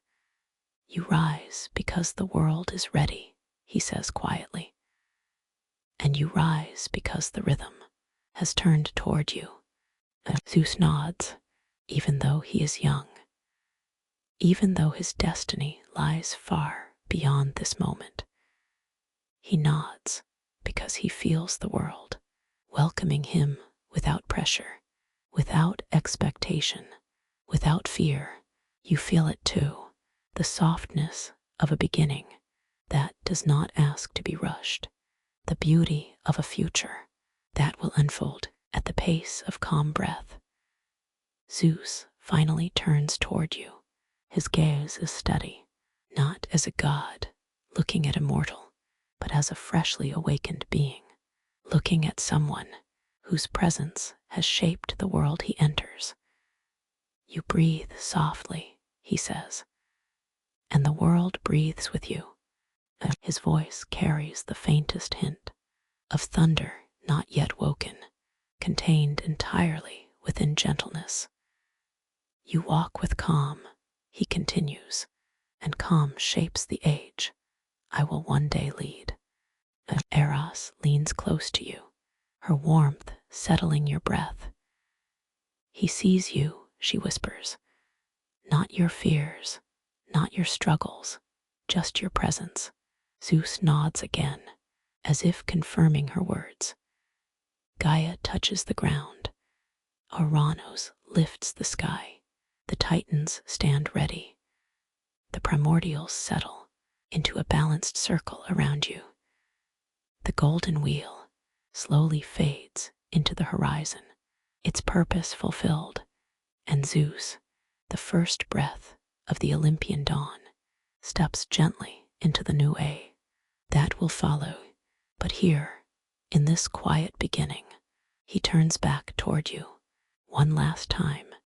You rise because the world is ready, he says quietly. And you rise because the rhythm has turned toward you. Zeus nods, even though he is young, even though his destiny lies far beyond this moment. He nods because he feels the world welcoming him without pressure, without expectation, without fear. You feel it too, the softness of a beginning that does not ask to be rushed, the beauty of a future that will unfold at the pace of calm breath. Zeus finally turns toward you. His gaze is steady, not as a god looking at a mortal, but as a freshly awakened being, looking at someone whose presence has shaped the world he enters. You breathe softly, he says, and the world breathes with you. His voice carries the faintest hint of thunder not yet woken, contained entirely within gentleness. You walk with calm, he continues, and calm shapes the age I will one day lead. Eros leans close to you, her warmth settling your breath. He sees you, she whispers, not your fears, not your struggles, just your presence. Zeus nods again, as if confirming her words. Gaia touches the ground. Ouranos lifts the sky. The Titans stand ready. The Primordials settle into a balanced circle around you. The golden wheel slowly fades into the horizon, its purpose fulfilled, and Zeus, the first breath of the Olympian dawn, steps gently into the new age that will follow. But here, in this quiet beginning, he turns back toward you one last time,